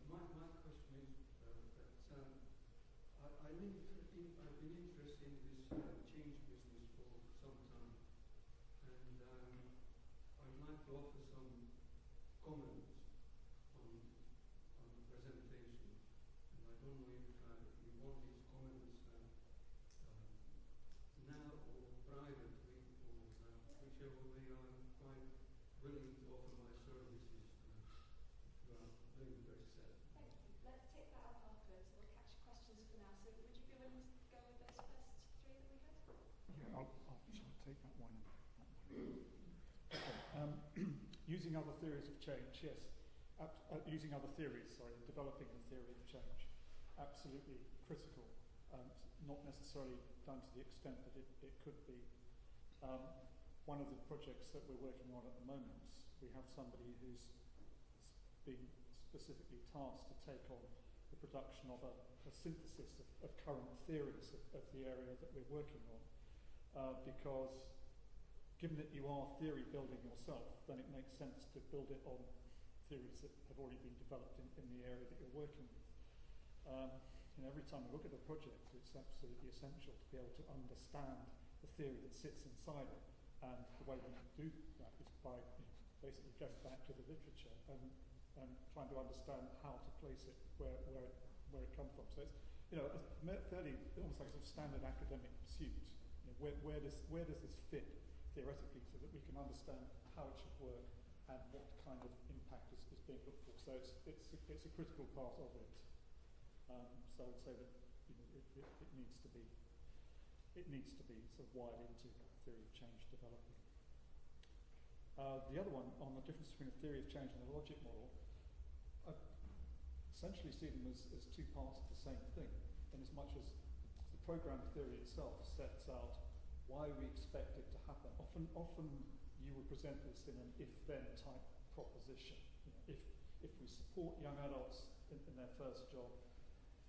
One question. My question is that I've been interested in this change business for some time, and I'd like to offer some comments on the presentation. And I don't know if you want these comments now or privately, or whichever way. I'm quite willing to offer my services if you are very, very sad. Thank you. Let's take that up afterwards. We'll catch questions for now. So would you be willing to go with those first three that we had? Yeah, I'll take that one. Okay. Using other theories of change, yes. Using other theories, developing the theory of change. Absolutely critical. Not necessarily done to the extent that it could be. One of the projects that we're working on at the moment, we have somebody who's been specifically tasked to take on the production of a synthesis of current theories of the area that we're working on, because given that you are theory building yourself, then it makes sense to build it on theories that have already been developed in the area that you're working with. Every time I look at a project, it's absolutely essential to be able to understand the theory that sits inside it. And the way we do that is by basically going back to the literature and trying to understand how to place it where it comes from. So it's fairly almost like a sort of standard academic pursuit. Where does this fit theoretically, so that we can understand how it should work and what kind of impact is being looked for. So it's a critical part of it. So I would say that it needs to be sort of wired into theory of change developing. The other one on the difference between a theory of change and a logic model, I essentially see them as two parts of the same thing, in as much as the program theory itself sets out why we expect it to happen. Often you would present this in an if-then type proposition. If we support young adults in their first job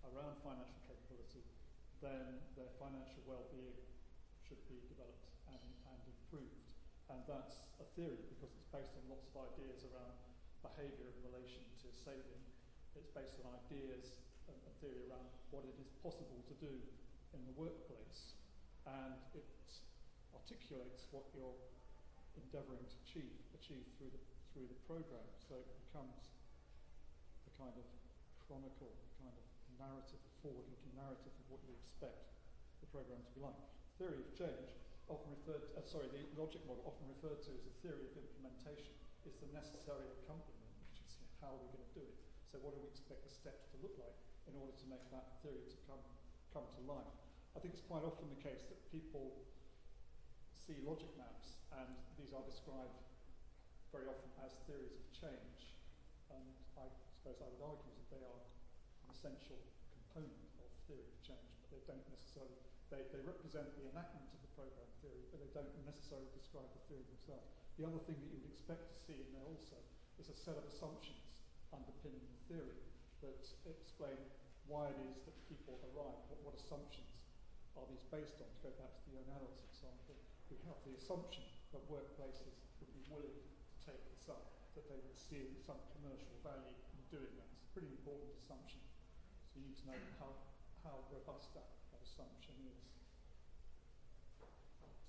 around financial capability, then their financial well-being should be developed and improved. And that's a theory because it's based on lots of ideas around behaviour in relation to saving. It's based on ideas and theory around what it is possible to do in the workplace. And it articulates what you're endeavouring to achieve through the programme. So it becomes the kind of chronicle, kind of narrative, forward-looking narrative of what you expect the programme to be like. Theory of change, often referred to, the logic model, often referred to as a theory of implementation, is the necessary accompaniment, which is how we're going to do it. So what do we expect the steps to look like in order to make that theory to come to life? I think it's quite often the case that people see logic maps, and these are described very often as theories of change, and I suppose I would argue that they are an essential component of theory of change, but they don't necessarily, they represent the enactment of the program theory, but they don't necessarily describe the theory themselves. The other thing that you would expect to see in there also is a set of assumptions underpinning the theory that explain why it is that people arrive, what assumptions are these based on. To go back to the young adults example, we have the assumption that workplaces would be willing to take this up, that they would see some commercial value in doing that. It's a pretty important assumption. So you need to know how robust that assumption is. So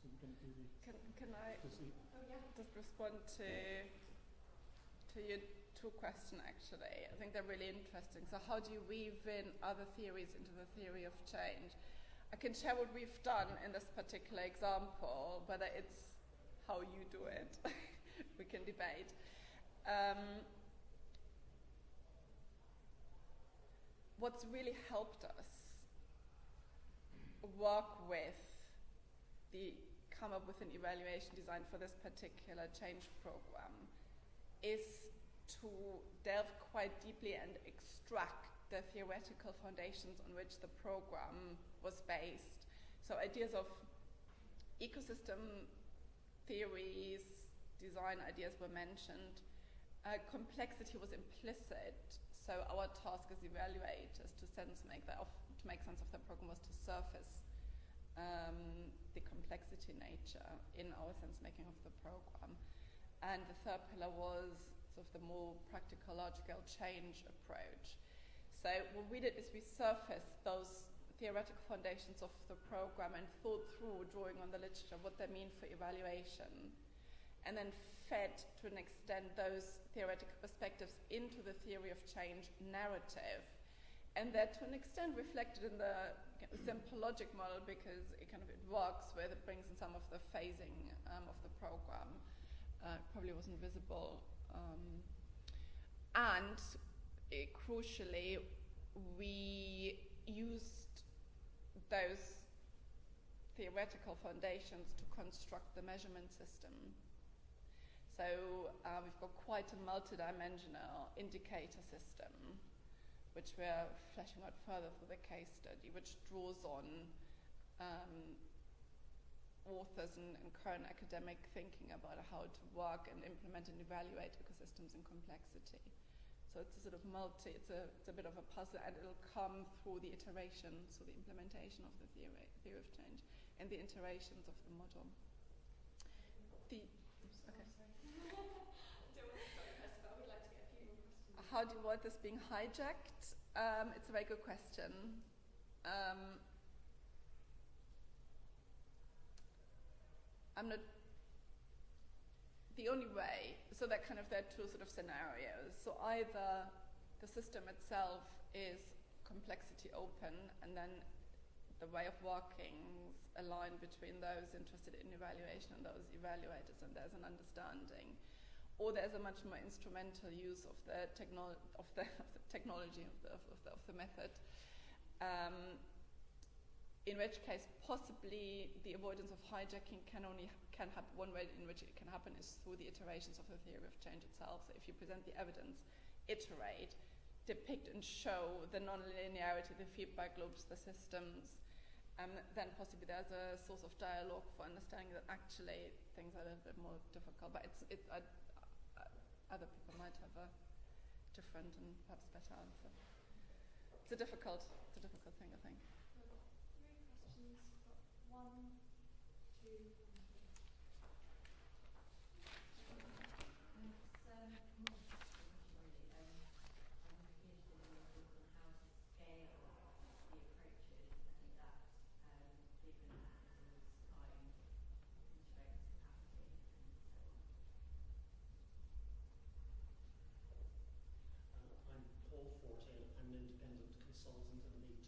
you're going to do the... Can I just respond to your two questions, actually? I think they're really interesting. So how do you weave in other theories into the theory of change? I can share what we've done in this particular example, whether it's how you do it. We can debate. What's really helped us work with come up with an evaluation design for this particular change program is to delve quite deeply and extract the theoretical foundations on which the program was based. So ideas of ecosystem theories, design ideas were mentioned. Complexity was implicit. So our task as evaluators to make sense of the program was to surface the complexity nature in our sense making of the program. And the third pillar was sort of the more practical, large-scale change approach. So what we did is we surfaced those theoretical foundations of the program and thought through, drawing on the literature, what they mean for evaluation, and then fed, to an extent, those theoretical perspectives into the theory of change narrative. And that, to an extent, reflected in the simple logic model, because it works with, it brings in some of the phasing of the program. Probably wasn't visible. And crucially, we used those theoretical foundations to construct the measurement system. So we've got quite a multidimensional indicator system, which we're fleshing out further through the case study, which draws on authors and current academic thinking about how to work and implement and evaluate ecosystems in complexity. So it's a sort of it's a bit of a puzzle, and it'll come through the iterations, so the implementation of the theory of change, and the iterations of the model. okay. Don't want to start your question, but I would like to get a few more questions. How do you avoid this being hijacked? It's a very good question. I'm not. The only way, so that kind of there are two sort of scenarios. So either the system itself is complexity open, and then the way of working align between those interested in evaluation and those evaluators, and there's an understanding. Or there's a much more instrumental use of the technology of the method. In which case, possibly the avoidance of hijacking can happen. One way in which it can happen is through the iterations of the theory of change itself. So if you present the evidence, iterate, depict and show the nonlinearity, the feedback loops, the systems, then possibly there's a source of dialogue for understanding that actually things are a little bit more difficult. But other people might have a different and perhaps better answer. It's a difficult thing, I think. We've got 3 questions. We've got 1, 2, and 3.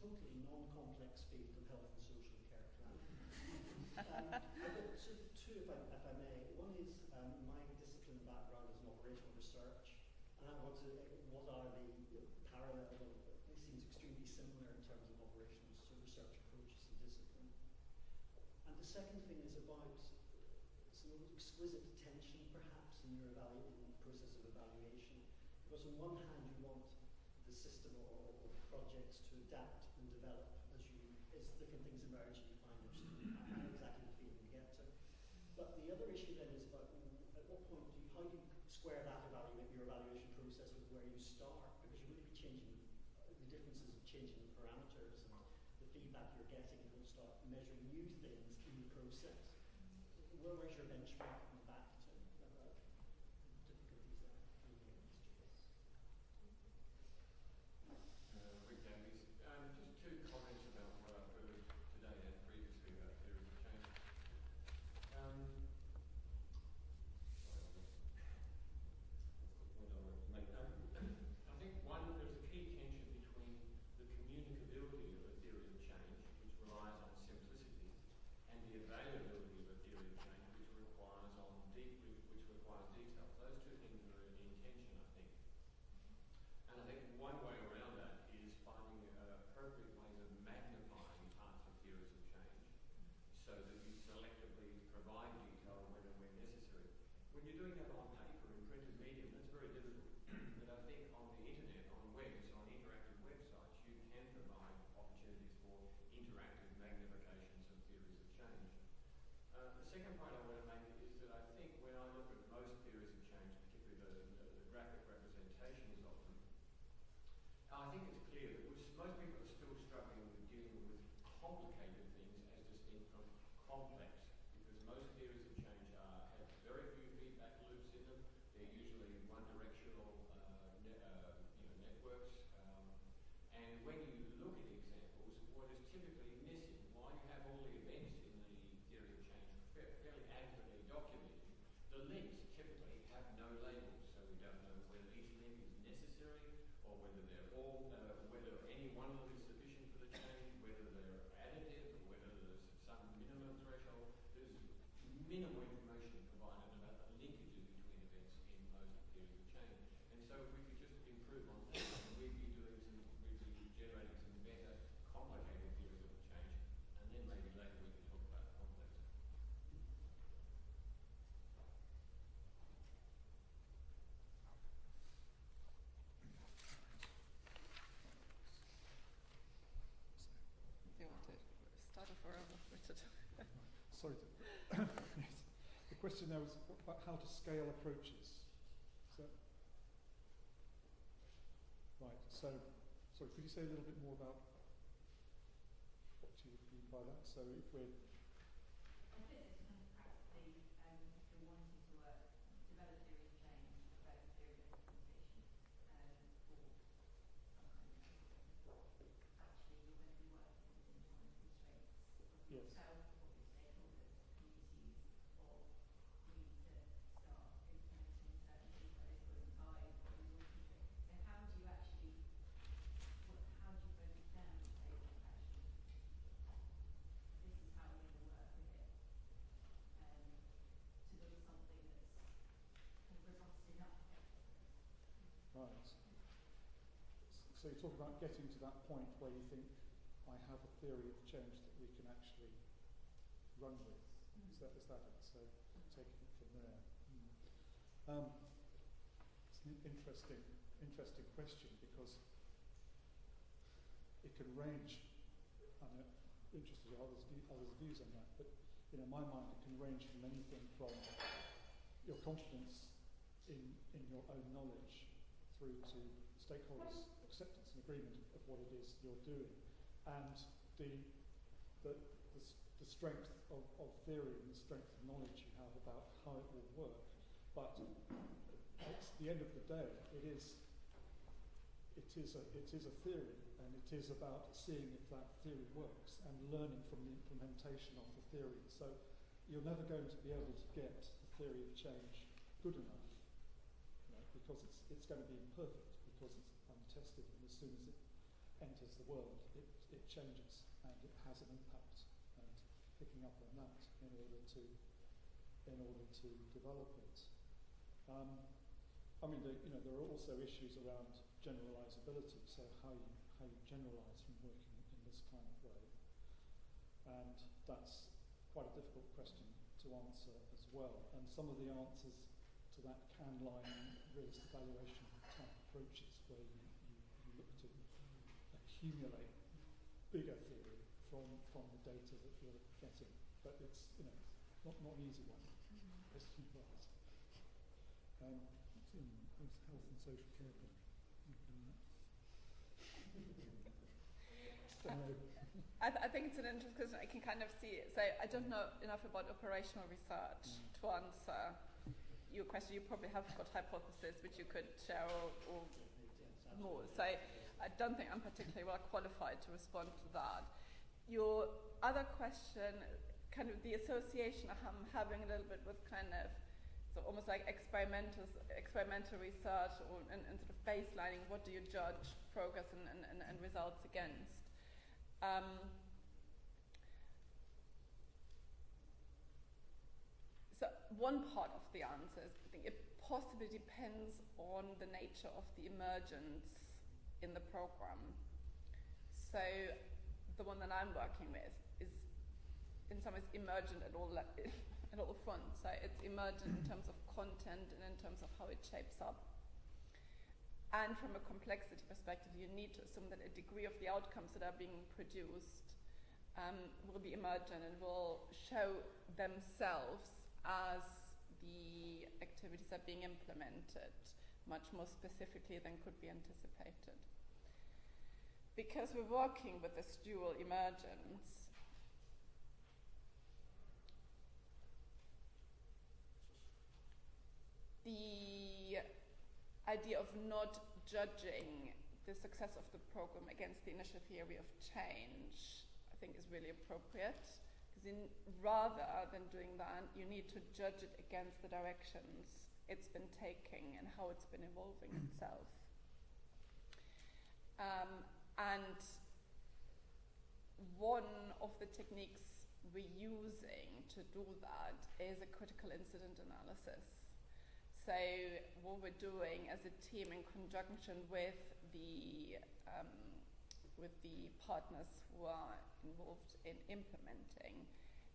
Totally non-complex field of health and social care planning. I've got two if I may. One is my discipline background is in operational research, and I want to, what are the parallels? It seems extremely similar in terms of operational research approaches and discipline. And the second thing is about some exquisite attention, perhaps, in your process of evaluation. Because on one hand, you want the system or projects to adapt and develop as different things emerge and you find exactly the feeling you get to. But the other issue then is about at what point how do you square that your evaluation process with where you start, because you're going to be changing the differences of changing the parameters and the feedback you're getting, and you'll start measuring new things in the process. Where's your benchmark and back to difficulties there? Rick Davies. Just 2 comments about what I've heard today and previously about theories of change. I think one, there's a key tension between the communicability of a theory of change, which relies on simplicity, and the availability of a theory of change, which requires detail. Those 2 things are in tension, I think. And I think one way around that is finding appropriate ways of magnifying parts of theories of change so that you selectively provide detail when and when necessary. When you're doing that on paper in printed medium, that's very difficult. But I think on the internet, on webs, on interactive websites, you can provide opportunities for interactive magnifications of theories of change. The second point I want to make is that I think when I look at most theories of change, particularly the graphic representations of them, I think it's clear that most people are still struggling with dealing with complicated things as distinct from complex, because most theories of change have very few feedback loops in them. They're usually one-directional networks. And when you look at examples, what is typically missing, while you have all the events in the theory of change fairly adequately documented, the links typically have no labels, so we don't know whether each link is necessary or whether they're all, whether any one of them is sufficient for the change, whether they're additive, or whether there's some minimum threshold. There's minimal information provided about the linkages between events in most theories of change. And so if we could just improve on that, we'd be generating some better complicated theories of change, and then maybe later we can talk about complex. Do you want to start off or Richard? Sorry. Yes. The question there was about how to scale approaches. Right. So, sorry, could you say a little bit more about what you mean by that? So if we're I think it's kind of practically, if you're wanting So you talk about getting to that point where you think, I have a theory of change that we can actually run with. Is that it? So taking it from there. It's an interesting question because it can range. I'm interested in others' views on that, but in my mind, it can range from anything from your confidence in your own knowledge through to stakeholders' acceptance and agreement of what it is you're doing, and the strength of theory and the strength of knowledge you have about how it will work. But at the end of the day, it is a theory, and it is about seeing if that theory works and learning from the implementation of the theory. So you're never going to be able to get the theory of change good enough, because it's going to be imperfect, because it's untested, and as soon as it enters the world, it changes and it has an impact. And picking up on that in order to develop it. There are also issues around generalizability, so how you generalize from working in this kind of way. And that's quite a difficult question to answer as well. And some of the answers to that can lie in risk evaluation type approaches, where you look to accumulate bigger theory from the data that you're getting. But it's not an easy one. It's health and social care. I think it's an interesting question. I can kind of see it. So I don't know enough about operational research to answer your question. You probably have got hypotheses which you could share or more. So I don't think I'm particularly well qualified to respond to that. Your other question, kind of the association I'm having a little bit with kind of so almost like experimental research and sort of baselining, what do you judge progress and results against? So one part of the answer is, I think it possibly depends on the nature of the emergence in the program. So the one that I'm working with is in some ways emergent at all fronts. So it's emergent in terms of content and in terms of how it shapes up. And from a complexity perspective, you need to assume that a degree of the outcomes that are being produced will be emergent and will show themselves as the activities are being implemented much more specifically than could be anticipated. Because we're working with this dual emergence, the idea of not judging the success of the program against the initial theory of change, I think, is really appropriate. Because rather than doing that, you need to judge it against the directions it's been taking and how it's been evolving itself. And one of the techniques we're using to do that is a critical incident analysis. So what we're doing as a team in conjunction with the partners who are involved in implementing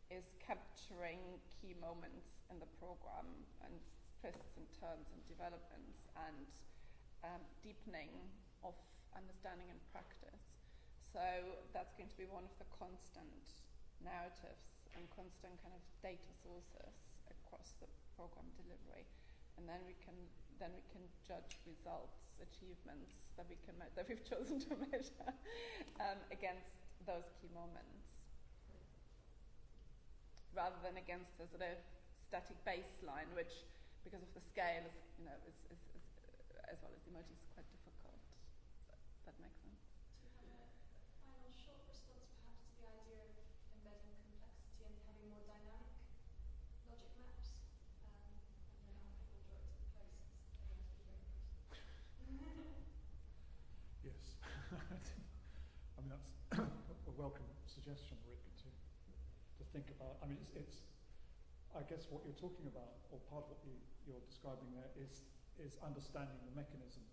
is capturing key moments in the program and twists and turns and developments and deepening of understanding and practice. So that's going to be one of the constant narratives and constant kind of data sources across the program delivery. And then we can judge results, achievements that we've chosen to measure against those key moments, rather than against a sort of static baseline, which, because of the scale, is as well as the emojis, is quite difficult. So that makes sense. To have a final short response, perhaps, to the idea of embedding complexity and having more dynamic logic maps. I don't know how people draw it in place. It's going to be very impressive. Yes. I mean, that's a welcome suggestion, Rick, to think about. I mean, it's I guess what you're talking about, or part of what you're describing there, is understanding the mechanism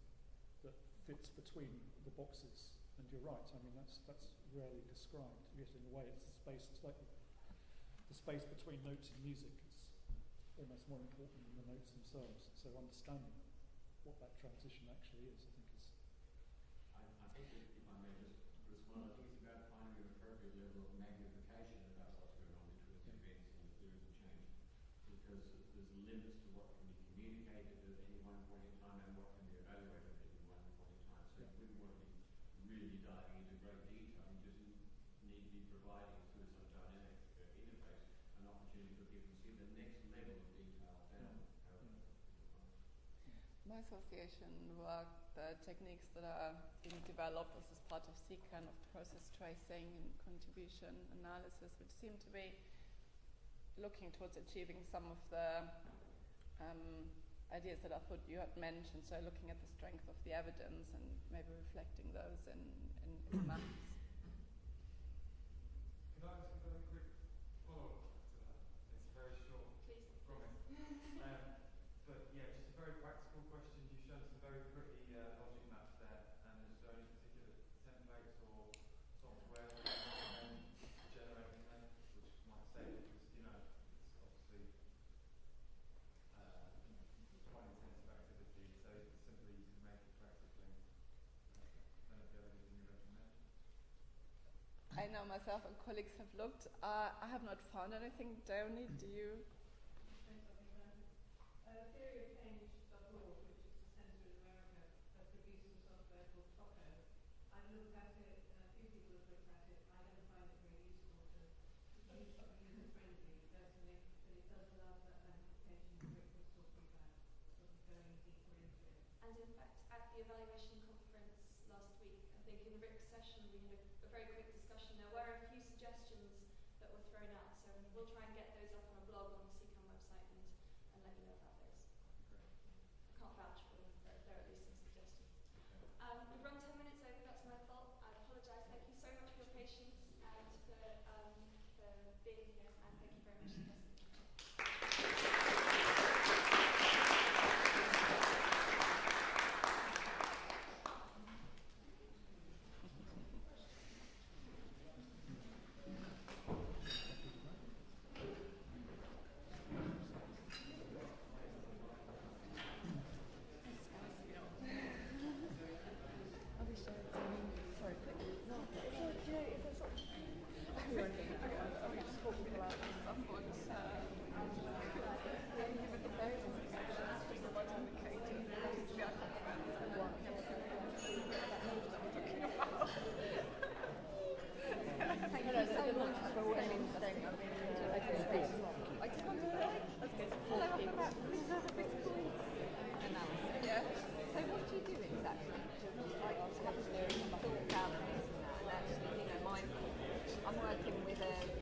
that fits between the boxes. And you're right. I mean, that's rarely described. Yet in a way, it's the space between notes and music is almost more important than the notes themselves. So understanding what that transition actually is, I think, is. I think that, if I may just respond, I think it's about finding an appropriate level of magnification about what's going on between the events and the theories of change, because there's limits to what can be communicated at any one point in time and what can be evaluated at any one point in time. So you wouldn't want to be really diving into great detail. You just need to be providing through some dynamic interface an opportunity for people to see the next level of detail down. My association work, the techniques that are being developed as part of CECAN, of process tracing and contribution analysis, which seem to be looking towards achieving some of the ideas that I thought you had mentioned, so looking at the strength of the evidence and maybe reflecting those in maths. Could I ask a very quick follow-up to that? It's very short. Please. Promise. But yeah, just a very practical question. You've shown some very pretty logic maps there, and is there any particular templates or software that you recommend for generating them, which might say, because it's obviously quite intensive activity, so simply you can make it practically. Don't know if you have anything you recommend. I know myself and colleagues have looked. I have not found anything. Downey, do you? Theoryofchange.org, which is a centre in America, has produced some software called TOCO. I've looked at it, a few people have looked at it. I don't find it very useful to use user-friendly personally, but it does allow for that magnification that Rick was talking about, sort of going deeper into it. And in fact, at the evaluation conference last week, I think in Rick's session we had a very quick discussion. There were a few suggestions that were thrown out, so we'll try and get those up on a blog on the CECAN website and let you know about those. I can't vouch for them, but there are at least some suggestions. We've run 10 minutes over, that's my fault. I apologise. Thank you so much for your patience and for being here, and thank you very much.